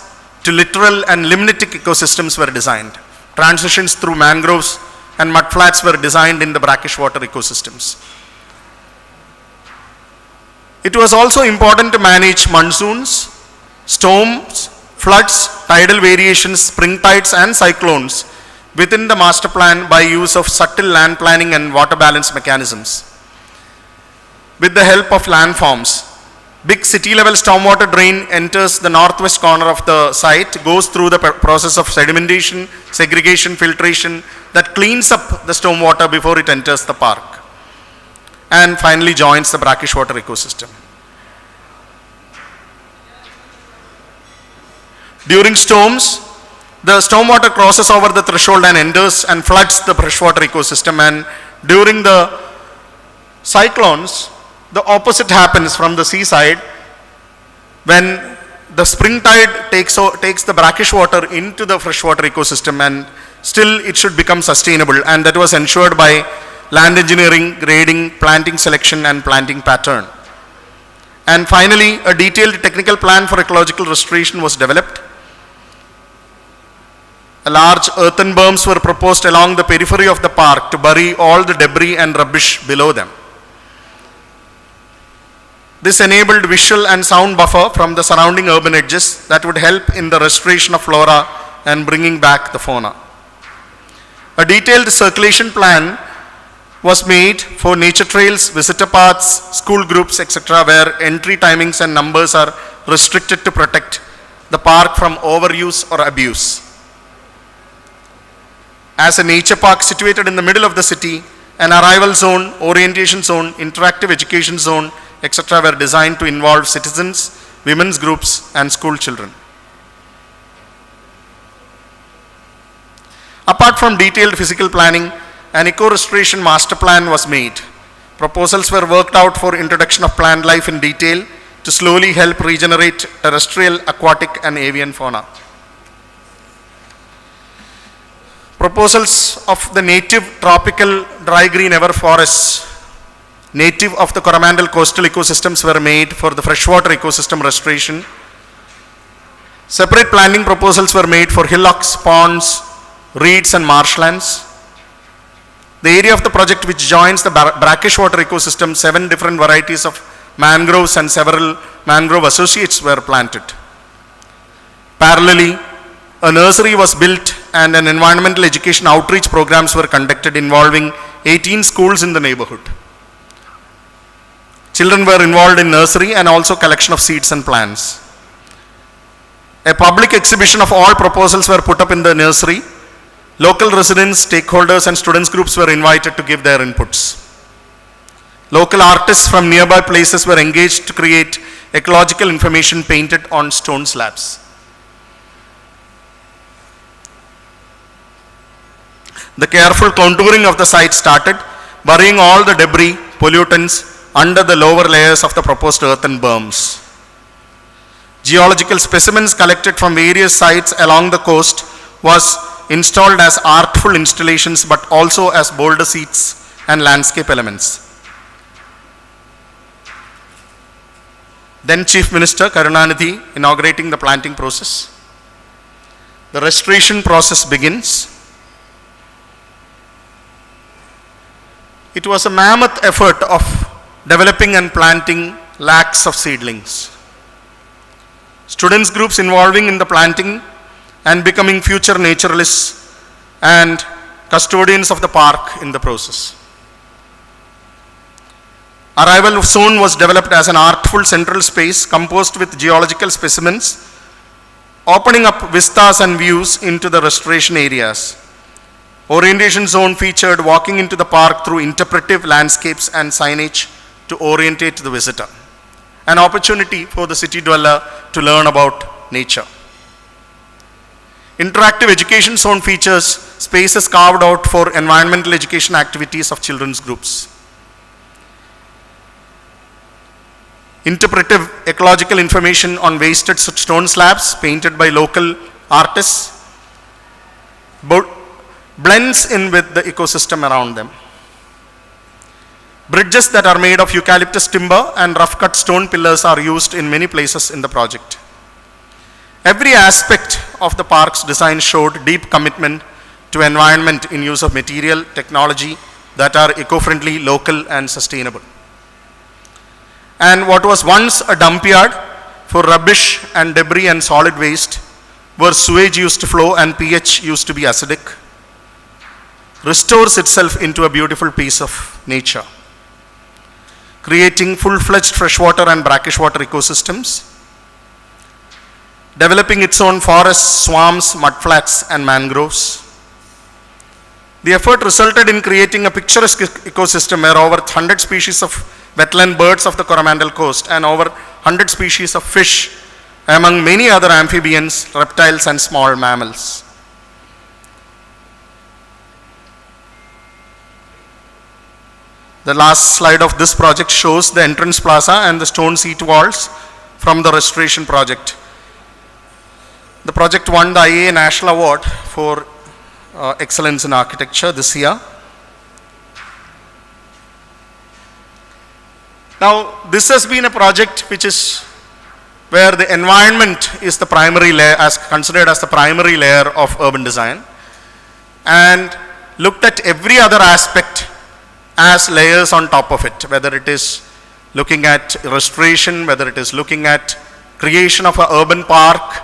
to littoral and limnitic ecosystems were designed. Transitions through mangroves and mudflats were designed in the brackish water ecosystems. It was also important to manage monsoons, storms, floods, tidal variations, spring tides and cyclones within the master plan by use of subtle land planning and water balance mechanisms. With the help of landforms, big city level stormwater drain enters the northwest corner of the site, goes through the process of sedimentation, segregation, filtration that cleans up the stormwater before it enters the park, and finally joins the brackish water ecosystem. During storms, the stormwater crosses over the threshold and enters and floods the freshwater ecosystem, and during the cyclones, the opposite happens from the seaside when the spring tide takes the brackish water into the freshwater ecosystem, and still it should become sustainable, and that was ensured by land engineering, grading, planting selection and planting pattern. And finally, a detailed technical plan for ecological restoration was developed. Large earthen berms were proposed along the periphery of the park to bury all the debris and rubbish below them. This enabled visual and sound buffer from the surrounding urban edges that would help in the restoration of flora and bringing back the fauna. A detailed circulation plan was made for nature trails, visitor paths, school groups, etc., where entry timings and numbers are restricted to protect the park from overuse or abuse. As a nature park situated in the middle of the city, an arrival zone, orientation zone, interactive education zone, etc. were designed to involve citizens, women's groups, and school children. Apart from detailed physical planning, an eco-restoration master plan was made. Proposals were worked out for introduction of plant life in detail to slowly help regenerate terrestrial, aquatic, and avian fauna. Proposals of the native tropical dry green ever forests, native of the Coromandel coastal ecosystems, were made for the freshwater ecosystem restoration. Separate planning proposals were made for hillocks, ponds, reeds, and marshlands. The area of the project, which joins the brackish water ecosystem, 7 different varieties of mangroves and several mangrove associates were planted. Parallelly, a nursery was built and an environmental education outreach programs were conducted involving 18 schools in the neighborhood. Children were involved in nursery and also collection of seeds and plants. A public exhibition of all proposals were put up in the nursery. Local residents, stakeholders, and students groups were invited to give their inputs. Local artists from nearby places were engaged to create ecological information painted on stone slabs. The careful contouring of the site started, burying all the debris, pollutants under the lower layers of the proposed earthen berms. Geological specimens collected from various sites along the coast was installed as artful installations but also as boulder seats and landscape elements. Then Chief Minister Karunanidhi inaugurating the planting process. The restoration process begins. It was a mammoth effort of developing and planting lakhs of seedlings. Students groups involving in the planting and becoming future naturalists and custodians of the park in the process. Arrival zone was developed as an artful central space composed with geological specimens, opening up vistas and views into the restoration areas. Orientation zone featured walking into the park through interpretive landscapes and signage to orientate the visitor. An opportunity for the city dweller to learn about nature. Interactive education zone features spaces carved out for environmental education activities of children's groups. Interpretive ecological information on wasted stone slabs painted by local artists blends in with the ecosystem around them. Bridges that are made of eucalyptus timber and rough cut stone pillars are used in many places in the project. Every aspect of the park's design showed deep commitment to environment in use of material, technology that are eco-friendly, local, and sustainable. And what was once a dump yard for rubbish and debris and solid waste, where sewage used to flow and pH used to be acidic, restores itself into a beautiful piece of nature, creating full-fledged freshwater and brackish water ecosystems, developing its own forests, swamps, mudflats, and mangroves. The effort resulted in creating a picturesque ecosystem where over 100 species of wetland birds of the Coromandel coast and over 100 species of fish, among many other amphibians, reptiles, and small mammals. The last slide of this project shows the entrance plaza and the stone seat walls from the restoration project. The project won the IAA National Award for Excellence in Architecture this year. Now, this has been a project which is where the environment is the primary layer, as considered as the primary layer of urban design, and looked at every other aspect as layers on top of it, whether it is looking at restoration, whether it is looking at creation of an urban park.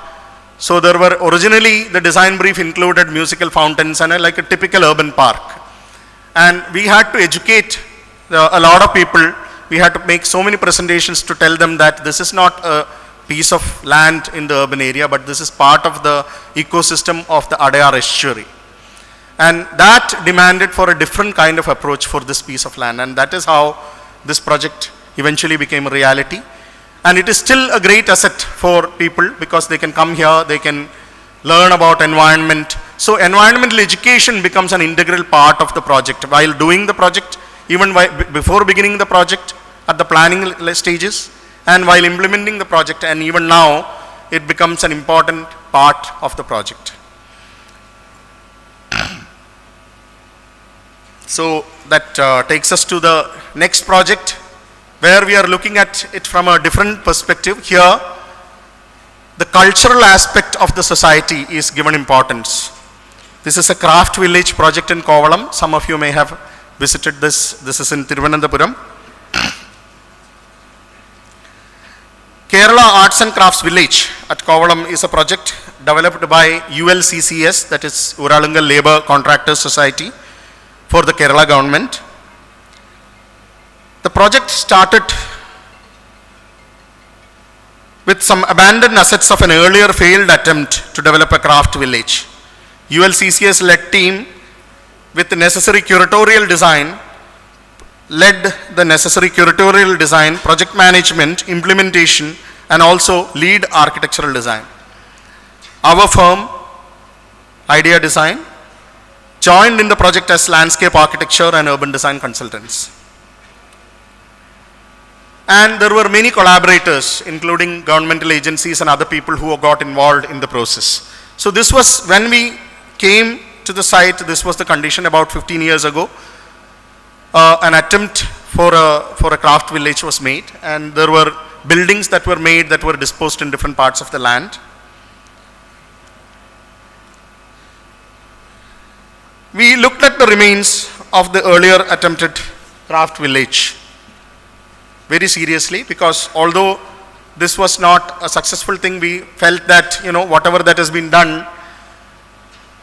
So there were originally, the design brief included musical fountains and like a typical urban park. And we had to educate a lot of people. We had to make so many presentations to tell them that this is not a piece of land in the urban area, but this is part of the ecosystem of the Adayar estuary. And that demanded for a different kind of approach for this piece of land, and that is how this project eventually became a reality. And it is still a great asset for people because they can come here, they can learn about environment. So environmental education becomes an integral part of the project. While doing the project, even before beginning the project, at the planning stages, and while implementing the project, and even now, it becomes an important part of the project. So that takes us to the next project, where we are looking at it from a different perspective. Here, the cultural aspect of the society is given importance. This is a craft village project in Kovalam. Some of you may have visited this. This is in Thiruvananthapuram. Kerala Arts and Crafts Village at Kovalam is a project developed by ULCCS, that is Uralungal Labour Contractors Society, for the Kerala government. The project started with some abandoned assets of an earlier failed attempt to develop a craft village. ULCCS led team with the necessary curatorial design, project management, implementation, and also lead architectural design. Our firm, Idea Design, joined in the project as landscape architecture and urban design consultants. And there were many collaborators, including governmental agencies and other people who got involved in the process. So this was, when we came to the site, this was the condition about 15 years ago. An attempt for a craft village was made, and there were buildings that were made that were disposed in different parts of the land. We looked at the remains of the earlier attempted craft village very seriously, because although this was not a successful thing, we felt that, whatever that has been done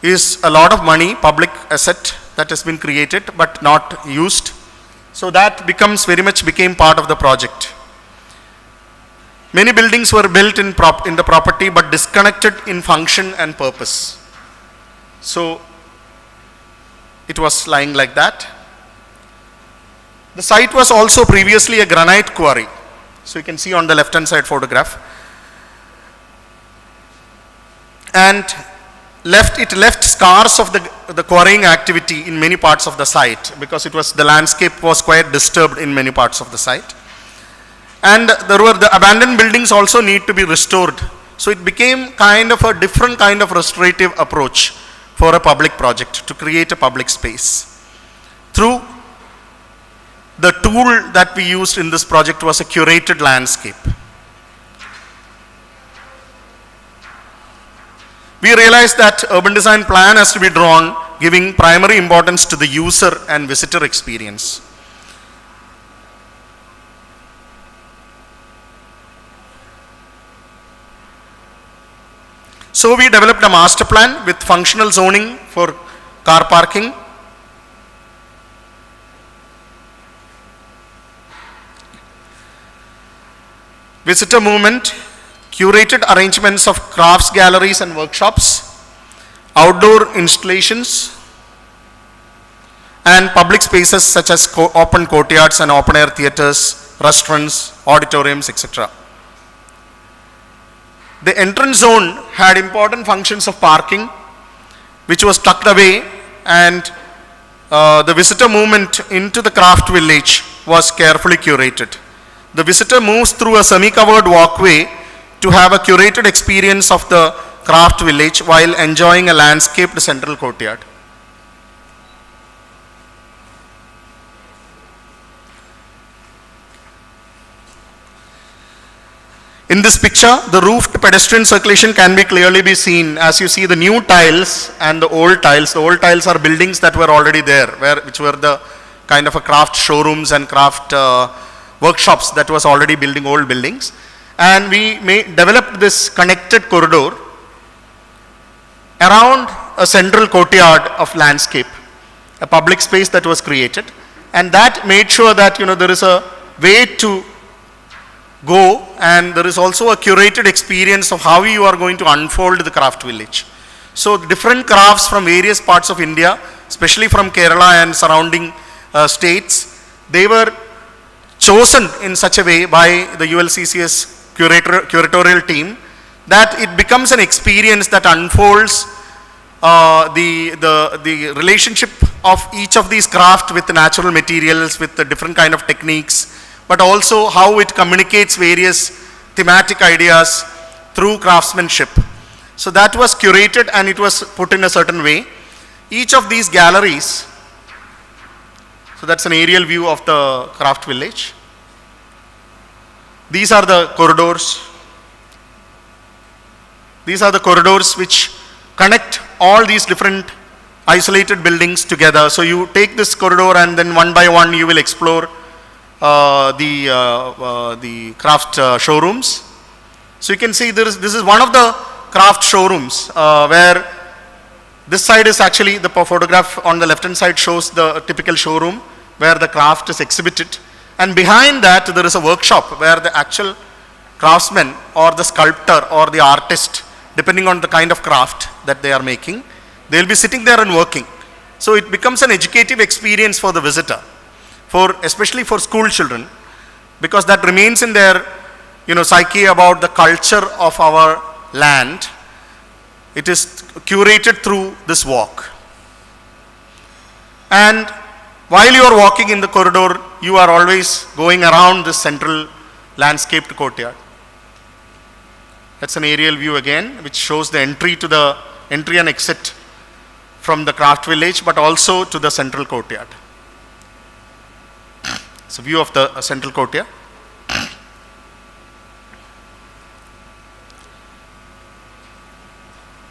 is a lot of money, public asset that has been created but not used. So that very much became part of the project. Many buildings were built in the property but disconnected in function and purpose. So it was lying like that. The site was also previously a granite quarry. So you can see on the left hand side photograph. And it left scars of the quarrying activity in many parts of the site, because the landscape was quite disturbed in many parts of the site. And the abandoned buildings also need to be restored. So it became kind of a different kind of restorative approach for a public project to create a public space. Through the tool that we used in this project was a curated landscape. We realized that urban design plan has to be drawn, giving primary importance to the user and visitor experience. So we developed a master plan with functional zoning for car parking, visitor movement, curated arrangements of crafts galleries and workshops, outdoor installations, and public spaces such as open courtyards and open air theatres, restaurants, auditoriums, etc. The entrance zone had important functions of parking, which was tucked away, and the visitor movement into the craft village was carefully curated. The visitor moves through a semi-covered walkway to have a curated experience of the craft village while enjoying a landscaped central courtyard. In this picture, the roofed pedestrian circulation can be clearly seen as you see the new tiles and the old tiles. The old tiles are buildings that were already there, which were the kind of a craft showrooms and craft workshops that was already building old buildings. And we developed this connected corridor around a central courtyard of landscape. a public space that was created, and that made sure that there is a way to go, and there is also a curated experience of how you are going to unfold the craft village. So different crafts from various parts of India, especially from Kerala and surrounding states, they were chosen in such a way by the ULCCS curatorial team that it becomes an experience that unfolds the relationship of each of these craft with the natural materials, with the different kind of techniques, but also how it communicates various thematic ideas through craftsmanship. So that was curated and it was put in a certain way. Each of these galleries, so that's an aerial view of the craft village. These are the corridors. These are the corridors which connect all these different isolated buildings together. So you take this corridor and then one by one you will explore the craft showrooms. So you can see this is one of the craft showrooms where this side is actually the photograph on the left hand side shows the typical showroom where the craft is exhibited, and behind that there is a workshop where the actual craftsman or the sculptor or the artist, depending on the kind of craft that they are making, they will be sitting there and working. So it becomes an educative experience for the visitor, especially for school children, because that remains in their psyche about the culture of our land. It is curated through this walk. And while you are walking in the corridor, you are always going around this central landscaped courtyard. That's an aerial view again, which shows the entry and exit from the craft village, but also to the central courtyard. It's a view of the central courtyard.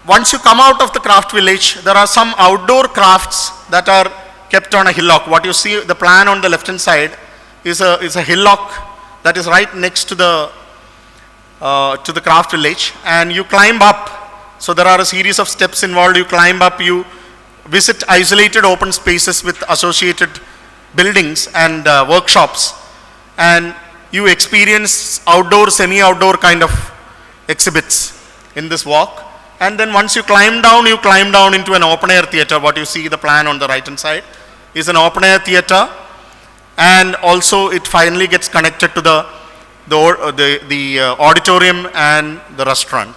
Once you come out of the craft village, there are some outdoor crafts that are kept on a hillock. What you see, the plan on the left hand side is a hillock that is right next to the craft village, and you climb up. So there are a series of steps involved. You climb up, you visit isolated open spaces with associated buildings and workshops, and you experience outdoor, semi-outdoor kind of exhibits in this walk. And then once you climb down into an open air theater. What you see, the plan on the right hand side is an open air theater, and also it finally gets connected to the auditorium and the restaurant.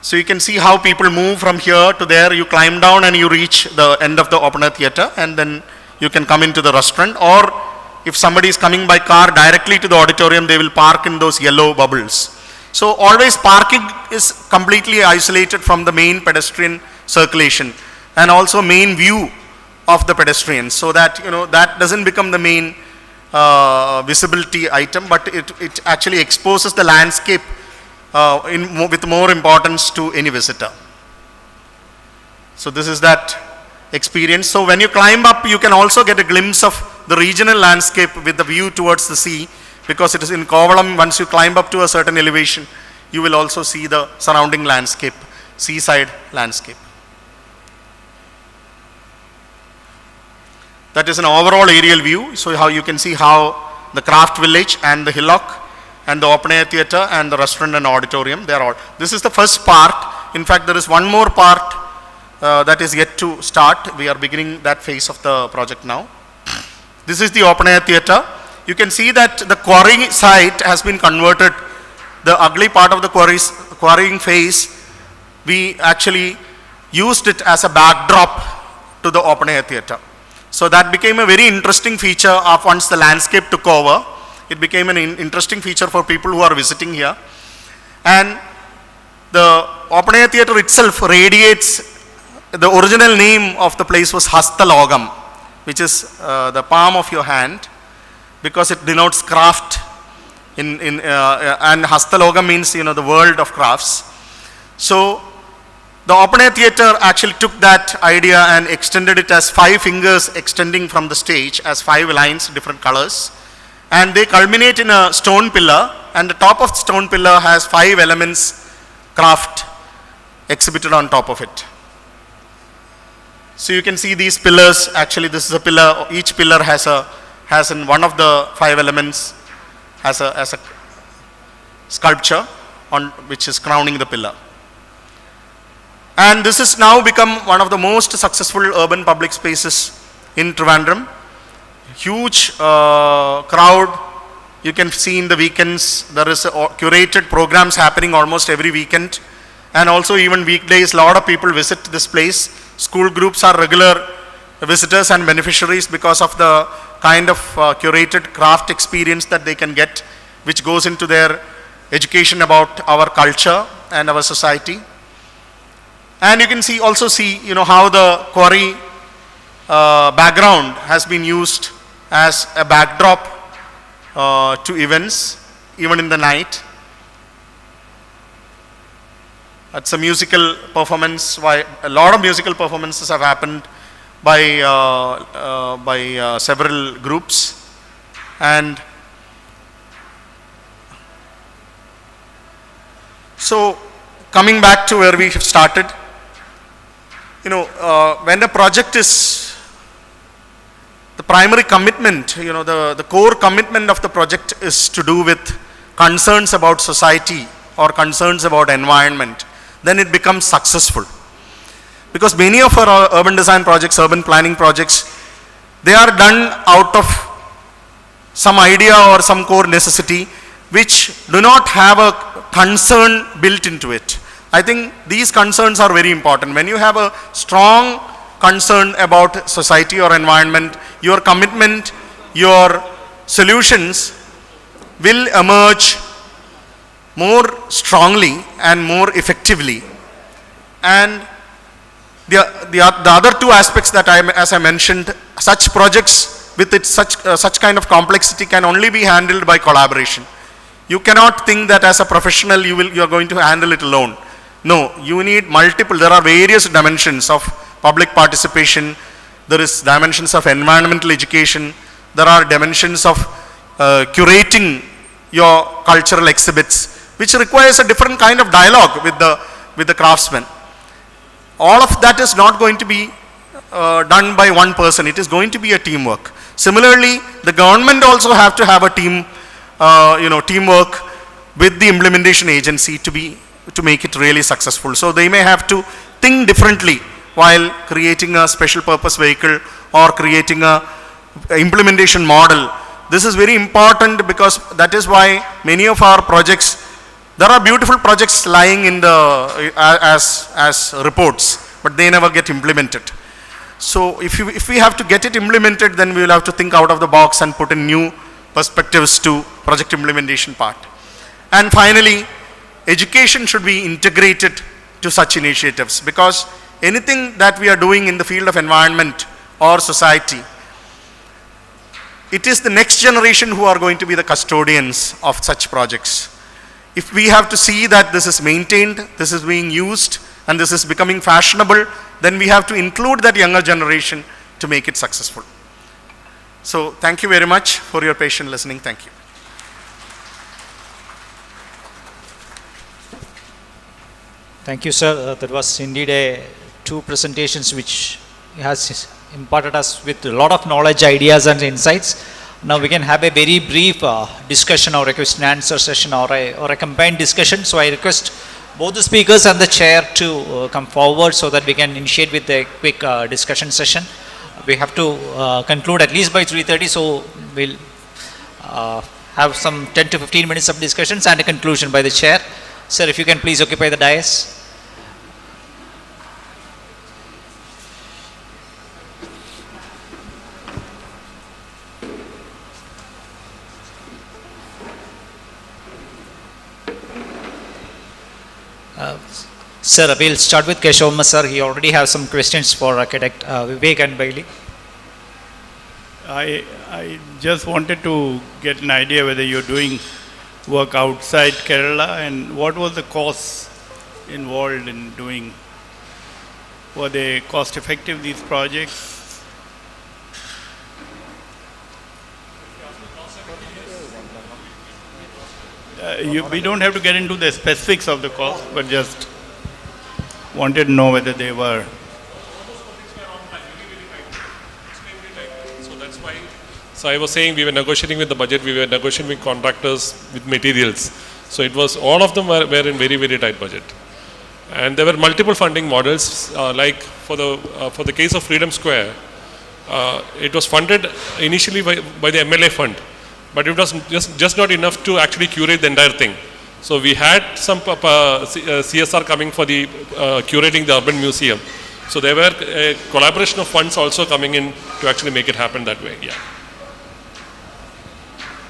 So you can see how people move from here to there. You climb down and you reach the end of the open air theater, and then you can come into the restaurant, or if somebody is coming by car directly to the auditorium, they will park in those yellow bubbles. So always parking is completely isolated from the main pedestrian circulation and also main view of the pedestrians, so that that doesn't become the main visibility item, but it actually exposes the landscape with more importance to any visitor. So this is that experience. So when you climb up, you can also get a glimpse of the regional landscape with the view towards the sea, because it is in Kovalam. Once you climb up to a certain elevation, you will also see the surrounding landscape, seaside landscape. That is an overall aerial view. So how you can see how the craft village and the hillock and the open air theater and the restaurant and auditorium, they are all. This is the first part. In fact, there is one more part that is yet to start. We are beginning that phase of the project now. This is the open air theater. You can see that the quarry site has been converted. The ugly part of the quarrying phase, we actually used it as a backdrop to the open air theater. So that became a very interesting feature of once the landscape took over. It became an interesting feature for people who are visiting here. And the open air theater itself radiates, the original name of the place was Hastalogam, which is the palm of your hand, because it denotes craft and Hastalogam means the world of crafts. So the open air theater actually took that idea and extended it as 5 fingers extending from the stage as 5 lines, different colors, and they culminate in a stone pillar, and the top of the stone pillar has 5 elements craft exhibited on top of it. So you can see these pillars, actually this is a pillar, each pillar has in one of the 5 elements has a sculpture on which is crowning the pillar. And this has now become one of the most successful urban public spaces in Trivandrum. Huge crowd, you can see in the weekends, there is curated programs happening almost every weekend, and also even weekdays, a lot of people visit this place. School groups are regular visitors and beneficiaries because of the kind of curated craft experience that they can get, which goes into their education about our culture and our society. And you can also see, how the quarry background has been used as a backdrop to events, even in the night. It's a musical performance. A lot of musical performances have happened by several groups. And so, coming back to where we have started, when the project is, the primary commitment, the core commitment of the project is to do with concerns about society or concerns about environment, then it becomes successful. Because many of our urban design projects, urban planning projects, they are done out of some idea or some core necessity which do not have a concern built into it. I think these concerns are very important. When you have a strong concern about society or environment, your commitment, your solutions will emerge more strongly and more effectively. And the other 2 aspects that as I mentioned, such projects with such kind of complexity can only be handled by collaboration. You cannot think that as a professional you are going to handle it alone. No, you need multiple, there are various dimensions of public participation, there is dimensions of environmental education, there are dimensions of curating your cultural exhibits, which requires a different kind of dialogue with the craftsmen. All of that is not going to be done by one person, it is going to be a teamwork. Similarly, the government also have to have a teamwork with the implementation agency to make it really successful. So they may have to think differently while creating a special purpose vehicle or creating a implementation model. This is very important because that is why many of our projects, there are beautiful projects lying in the as reports, but they never get implemented. So if we have to get it implemented, then we will have to think out of the box and put in new perspectives to project implementation part. And finally, education should be integrated to such initiatives, because anything that we are doing in the field of environment or society, it is the next generation who are going to be the custodians of such projects. If we have to see that this is maintained, this is being used, and this is becoming fashionable, then we have to include that younger generation to make it successful. So thank you very much for your patient listening. Thank you. Thank you, sir. That was indeed 2 presentations which has imparted us with a lot of knowledge, ideas and insights. Now we can have a very brief discussion or a question and answer session or a combined discussion. So I request both the speakers and the chair to come forward so that we can initiate with a quick discussion session. We have to conclude at least by 3:30, so we'll have some 10 to 15 minutes of discussions and a conclusion by the chair. Sir, if you can please occupy the dais. Sir, we'll start with Keshavamma sir. He already has some questions for architect Vivek and Bailey. I just wanted to get an idea whether you're doing work outside Kerala, and what was the cost involved in doing? Were they cost effective, these projects? We don't have to get into the specifics of the cost, but just wanted to know whether they were. that's why. So I was saying we were negotiating with the budget, we were negotiating with contractors, with materials. So it was, all of them were in very, very tight budget. And there were multiple funding models, like for the case of Freedom Square, it was funded initially by the MLA fund, but it was just not enough to actually curate the entire thing. So we had some CSR coming for the curating the urban museum. So there were a collaboration of funds also coming in to actually make it happen that way. Yeah.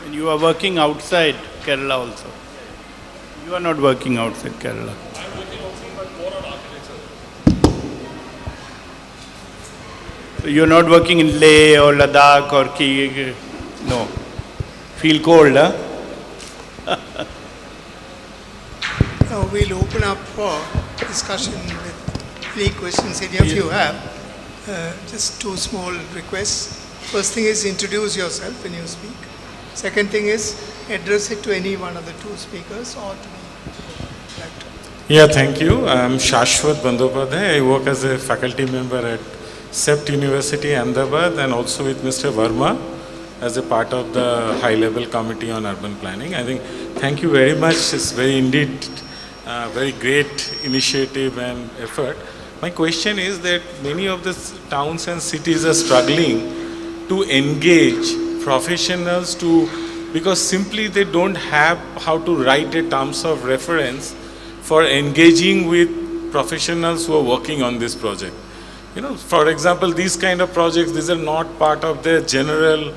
And you are working outside Kerala also. You are not working outside Kerala. I'm working outside, but more on architecture. So you are not working in Leh or Ladakh or Ki? No. Feel cold, huh? Now we'll open up for discussion with any questions any of you have. Just two small requests. First thing is introduce yourself when you speak. Second thing is address it to any one of the two speakers or to me. Yeah, thank you. I'm Shashwat Bandyopadhyay. I work as a faculty member at CEPT University, Ahmedabad, and also with Mr. Verma as a part of the high-level committee on urban planning. I think, thank you very much. It's very indeed very great initiative and effort. My question is that many of the towns and cities are struggling to engage professionals because simply they don't have how to write a terms of reference for engaging with professionals who are working on this project. You know, for example, these kind of projects, these are not part of the general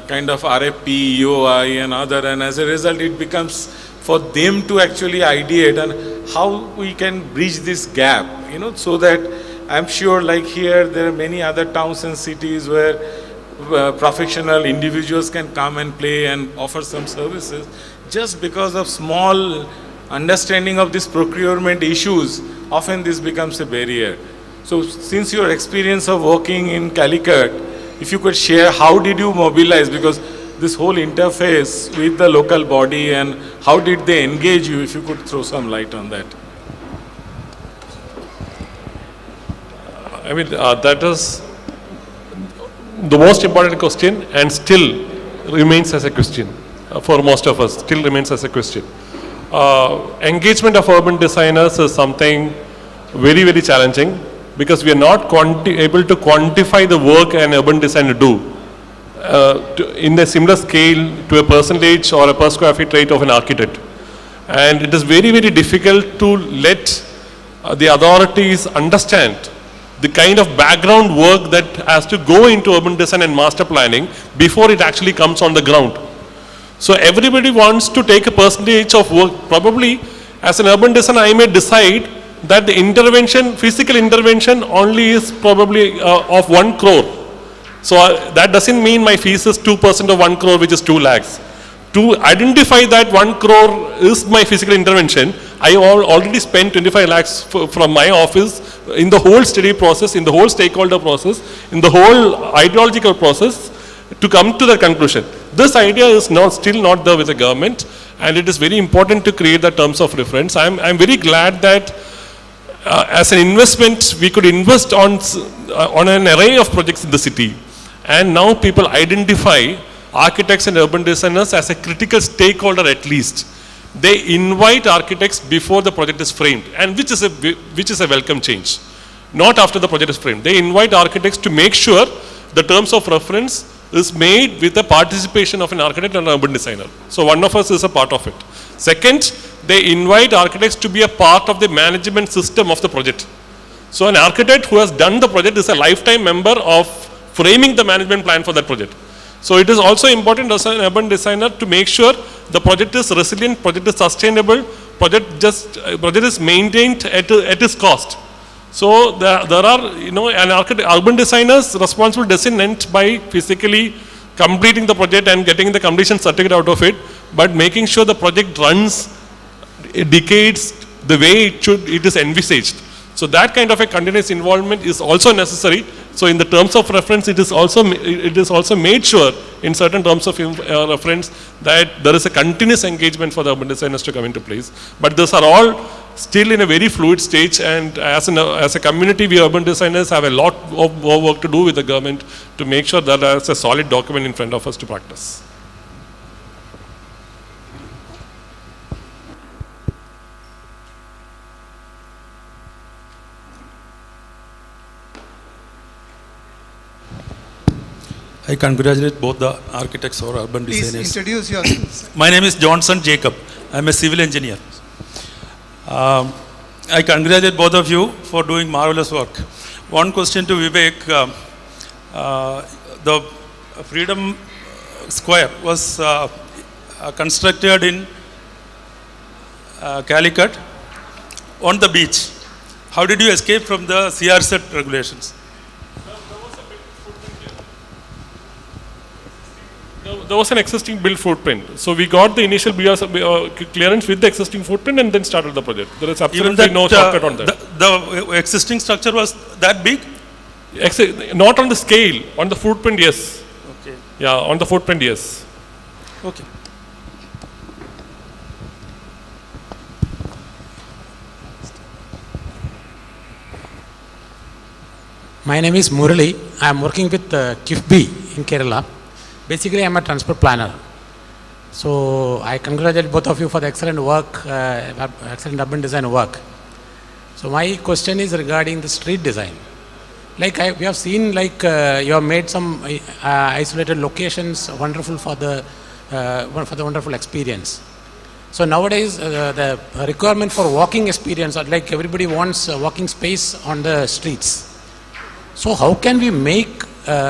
kind of RFP, EOI and other, and as a result it becomes for them to actually ideate and how we can bridge this gap, you know, so that I'm sure like here there are many other towns and cities where professional individuals can come and play and offer some services. Just because of small understanding of these procurement issues, often this becomes a barrier. So since your experience of working in Calicut, if you could share how did you mobilize, because this whole interface with the local body and how did they engage you, if you could throw some light on that. I mean, that is the most important question and still remains as a question for most of us, still remains as a question. Engagement of urban designers is something very, very challenging because we are not able to quantify the work an urban designer do in the similar scale to a percentage or a per square feet rate of an architect. And it is very, very difficult to let the authorities understand the kind of background work that has to go into urban design and master planning before it actually comes on the ground. So everybody wants to take a percentage of work. Probably as an urban designer I may decide that the intervention, physical intervention only is probably of 1 crore. So that doesn't mean my fees is 2% of 1 crore, which is 2 lakhs. To identify that 1 crore is my physical intervention, I already spent 25 lakhs from my office in the whole study process, in the whole stakeholder process, in the whole ideological process to come to the conclusion. This idea is still not there with the government, and it is very important to create the terms of reference. I'm very glad that as an investment, we could invest on an array of projects in the city. And now people identify architects and urban designers as a critical stakeholder at least. They invite architects before the project is framed, and which is a welcome change. Not after the project is framed. They invite architects to make sure the terms of reference is made with the participation of an architect and an urban designer. So one of us is a part of it. Second, they invite architects to be a part of the management system of the project. So an architect who has done the project is a lifetime member of framing the management plan for that project. So it is also important as an urban designer to make sure the project is resilient, project is sustainable, project is maintained at its cost. So there are, an urban designer's responsibility doesn't end by physically completing the project and getting the completion certificate out of it, but making sure the project runs decades the way it is envisaged. So that kind of a continuous involvement is also necessary. So in the terms of reference, it is also made sure in certain terms of reference that there is a continuous engagement for the urban designers to come into place. But these are all still in a very fluid stage, and as a community, we urban designers have a lot of more work to do with the government to make sure that there is a solid document in front of us to practice. I congratulate both the architects or urban Please designers. introduce yourself. My name is Johnson Jacob. I am a civil engineer. I congratulate both of you for doing marvelous work. One question to Vivek. The Freedom Square was constructed in Calicut on the beach. How did you escape from the CRZ regulations? There was an existing built footprint. So we got the initial clearance with the existing footprint and then started the project. There is absolutely no shortcut on that. The existing structure was that big? Not on the scale, on the footprint, yes. Okay. Yeah, on the footprint, yes. Okay. My name is Murali. I am working with KIFBI in Kerala. Basically, I am a transport planner. So I congratulate both of you for the excellent work, excellent urban design work. So my question is regarding the street design. Like we have seen, like you have made some isolated locations wonderful for the wonderful experience. So nowadays, the requirement for walking experience, or like everybody wants walking space on the streets. So how can we make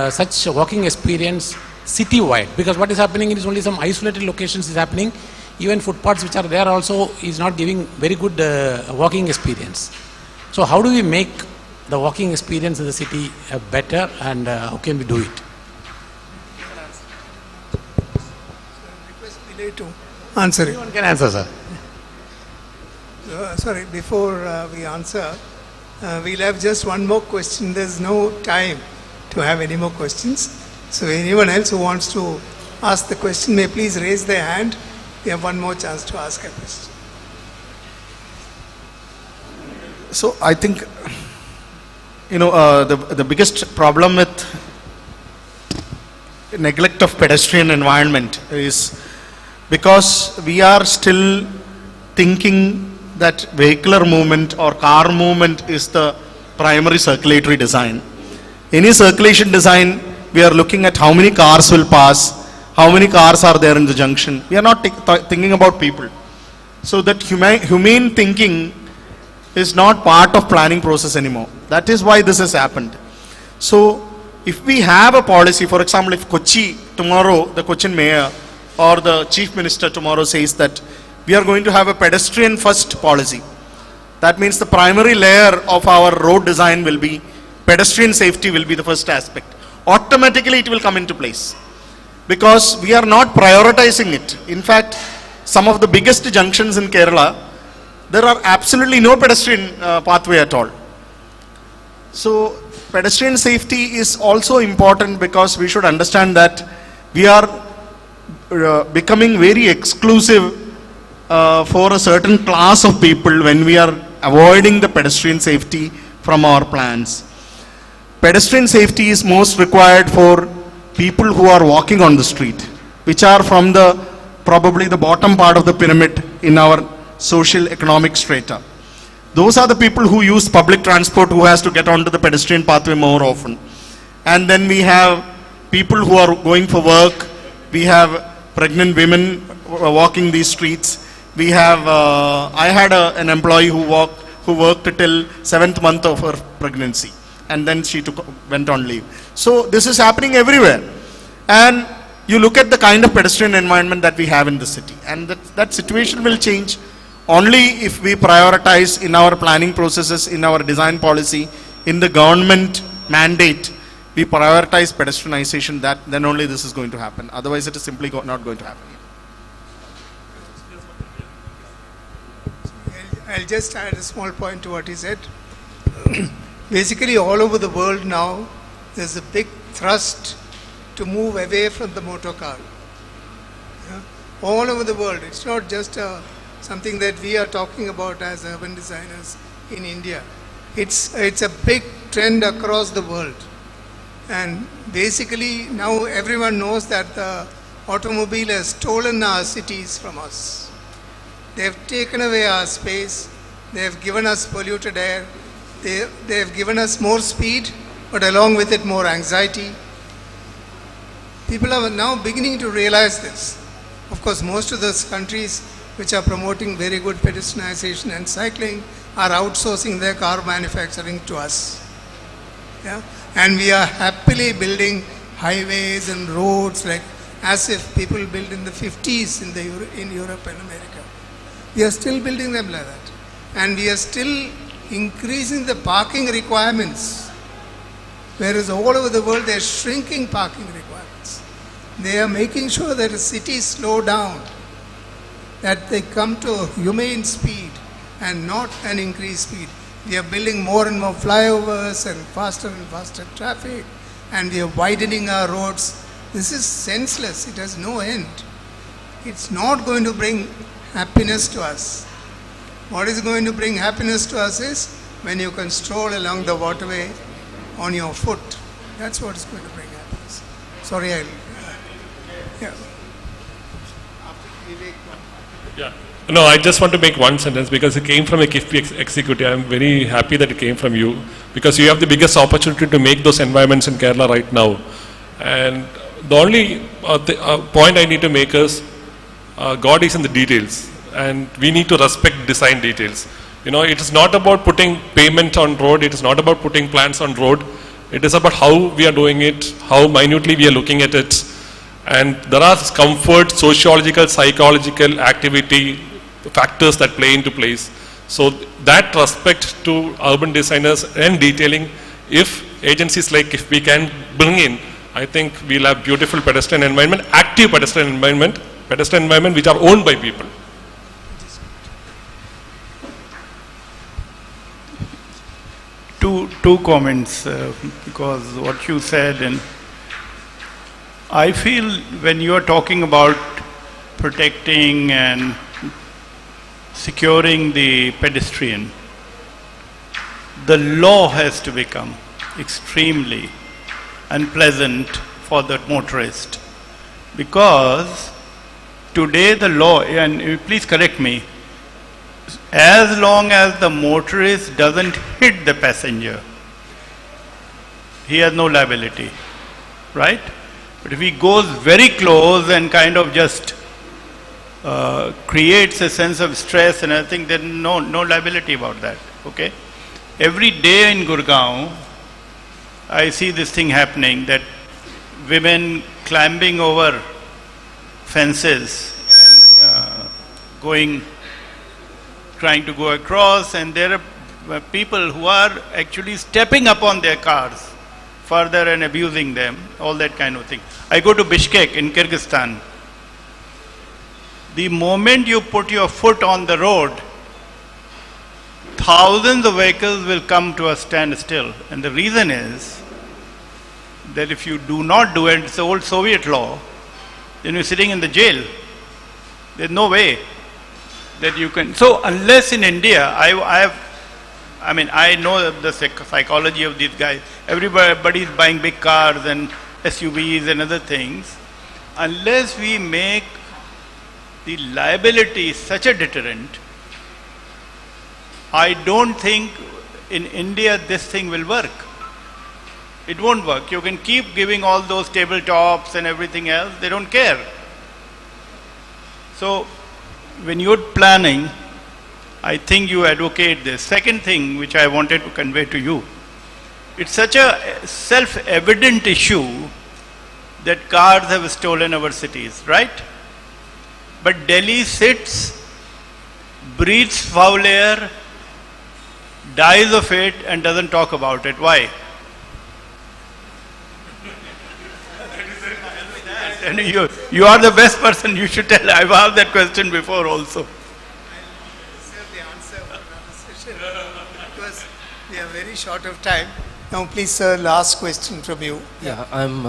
such walking experience city-wide? Because what is happening is only some isolated locations is happening. Even footpaths which are there also is not giving very good walking experience. So how do we make the walking experience in the city better, and how can we do it? Request Bilay to answer it. Anyone can answer, sir. Sorry, before we answer, we'll have just one more question. There's no time to have any more questions. So anyone else who wants to ask the question may please raise their hand. We have one more chance to ask a question. So I think, the biggest problem with neglect of pedestrian environment is because we are still thinking that vehicular movement or car movement is the primary circulatory design. Any circulation design, we are looking at how many cars will pass, how many cars are there in the junction. We are not thinking about people. So that humane thinking is not part of planning process anymore. That is why this has happened. So if we have a policy, for example, if Kochi tomorrow, the Cochin mayor or the chief minister tomorrow says that we are going to have a pedestrian first policy, that means the primary layer of our road design will be pedestrian safety will be the first aspect. Automatically it will come into place because we are not prioritizing it. In fact, some of the biggest junctions in Kerala, there are absolutely no pedestrian pathway at all. So pedestrian safety is also important because we should understand that we are becoming very exclusive for a certain class of people when we are avoiding the pedestrian safety from our plans. Pedestrian safety is most required for people who are walking on the street, which are from probably the bottom part of the pyramid in our social economic strata. Those are the people who use public transport who has to get onto the pedestrian pathway more often. And then we have people who are going for work. We have pregnant women walking these streets. We have, I had an employee who worked till 7th month of her pregnancy, and then she went on leave. So this is happening everywhere. And you look at the kind of pedestrian environment that we have in the city, and that situation will change only if we prioritize in our planning processes, in our design policy, in the government mandate, we prioritize pedestrianization. Then only this is going to happen. Otherwise, it is simply not going to happen. I'll just add a small point to what he said. basically all over the world now, there's a big thrust to move away from the motor car. Yeah? All over the world. It's not just something that we are talking about as urban designers in India. It's a big trend across the world. And basically now everyone knows that the automobile has stolen our cities from us. They have taken away our space. They have given us polluted air. They have given us more speed, but along with it more anxiety. People are now beginning to realize this. Of course, most of those countries which are promoting very good pedestrianization and cycling are outsourcing their car manufacturing to us. Yeah? And we are happily building highways and roads like as if people built in the 50s in Europe and America. We are still building them like that. And we are still increasing the parking requirements. Whereas all over the world they are shrinking parking requirements. They are making sure that the cities slow down, that they come to a humane speed and not an increased speed. We are building more and more flyovers and faster traffic, and we are widening our roads. This is senseless. It has no end. It's not going to bring happiness to us. What is going to bring happiness to us is when you can stroll along the waterway on your foot. That's what is going to bring happiness. Sorry, yeah. Yeah. No, I just want to make one sentence because it came from a KIFBI executive. I'm very happy that it came from you because you have the biggest opportunity to make those environments in Kerala right now. And the only point I need to make is God is in the details, and we need to respect design details. You know, it is not about putting pavement on road. It is not about putting plants on road. It is about how we are doing it, how minutely we are looking at it. And there are comfort, sociological, psychological activity factors that play into place. So that respect to urban designers and detailing, if agencies like if we can bring in, I think we'll have beautiful pedestrian environment, active pedestrian environment which are owned by people. Two comments because what you said, and I feel when you are talking about protecting and securing the pedestrian, the law has to become extremely unpleasant for the motorist, because today the law, and please correct me, as long as the motorist doesn't hit the passenger, he has no liability, right? But if he goes very close and kind of just creates a sense of stress and everything, then no liability about that, okay? Every day in Gurgaon, I see this thing happening, that women climbing over fences and trying to go across, and there are people who are actually stepping upon their cars further and abusing them, all that kind of thing. I go to Bishkek in Kyrgyzstan. The moment you put your foot on the road, thousands of vehicles will come to a standstill. And the reason is that if you do not do it, it's the old Soviet law, then you're sitting in the jail. There's no way that you can. So unless in India, I know the psychology of these guys. Everybody is buying big cars and SUVs and other things. Unless we make the liability such a deterrent, I don't think in India this thing will work. It won't work. You can keep giving all those tabletops and everything else, they don't care. So when you're planning, I think you advocate this. Second thing which I wanted to convey to you, it's such a self-evident issue that cars have stolen our cities, right? But Delhi sits, breathes foul air, dies of it, and doesn't talk about it. Why? And you are the best person, you should tell. I've asked that question before also. I'll reserve the answer for another session because we are very short of time. Now, please, sir, last question from you. Yeah, I'm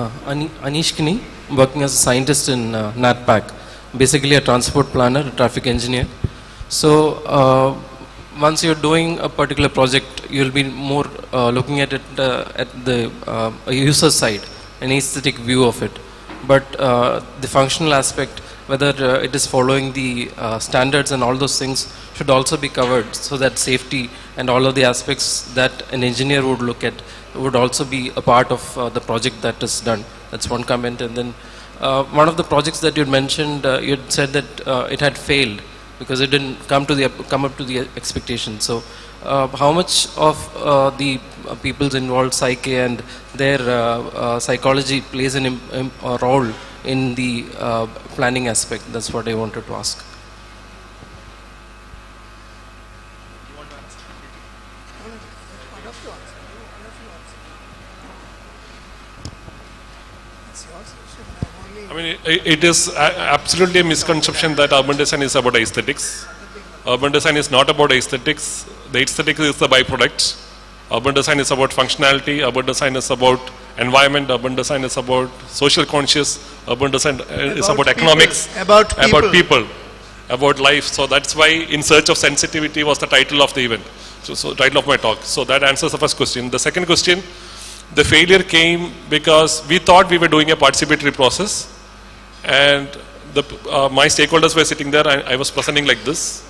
Anish Kini, working as a scientist in NATPAC, basically a transport planner, a traffic engineer. So, once you're doing a particular project, you'll be more looking at it at the user side, an aesthetic view of it. But the functional aspect, whether it is following the standards and all those things, should also be covered, so that safety and all of the aspects that an engineer would look at would also be a part of the project that is done. That's one comment. And then one of the projects that you mentioned, you had said that it had failed because it didn't come up to the expectation. So how much of the people's involved psyche and their psychology plays a role in the planning aspect? That's what I wanted to ask. I mean, it is absolutely a misconception that urban design is about aesthetics. Urban design is not about aesthetics. The aesthetics is the byproduct. Urban design is about functionality. Urban design is about environment. Urban design is about social conscious. Urban design is about economics. About people. About life. So that's why In Search of Sensitivity was the title of the event. So title of my talk. So that answers the first question. The second question, the failure came because we thought we were doing a participatory process, and my stakeholders were sitting there and I was presenting like this,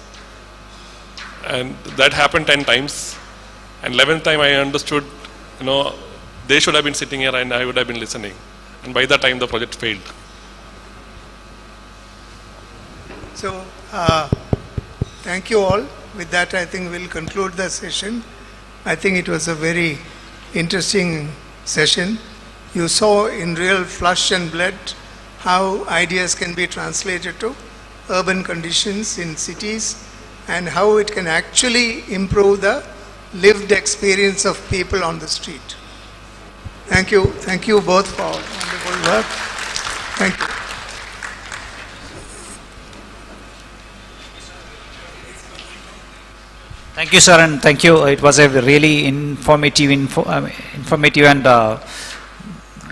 and that happened 10 times, and 11th time I understood, they should have been sitting here and I would have been listening, and by that time the project failed. So, thank you all. With that, I think we'll conclude the session. I think it was a very interesting session. You saw in real flesh and blood how ideas can be translated to urban conditions in cities and how it can actually improve the lived experience of people on the street. Thank you. Thank you both for wonderful work. Thank you. Thank you, sir, and thank you. It was a really informative and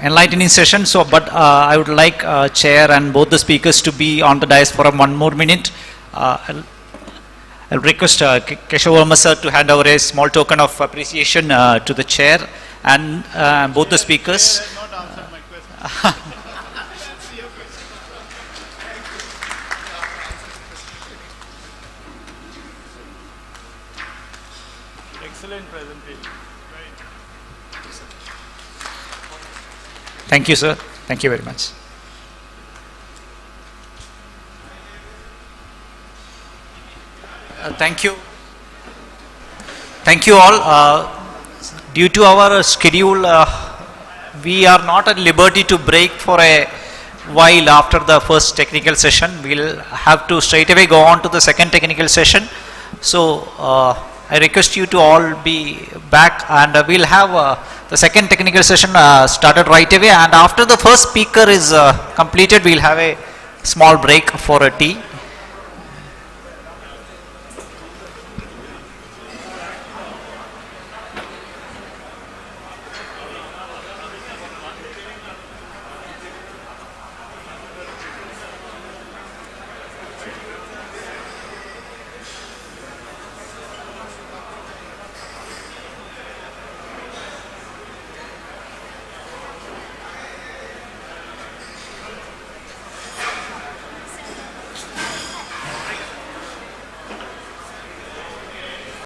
enlightening session. So, but I would like Chair and both the speakers to be on the dais for 1 more minute. I'll request Keshav Verma sir to hand over a small token of appreciation to the Chair and both the speakers. Excellent presentation. Thank you, sir. Thank you very much. Thank you. Thank you all. Due to our schedule, we are not at liberty to break for a while after the first technical session. We'll have to straight away go on to the second technical session. So, I request you to all be back, and we'll have the second technical session started right away, and after the first speaker is completed, we'll have a small break for a tea.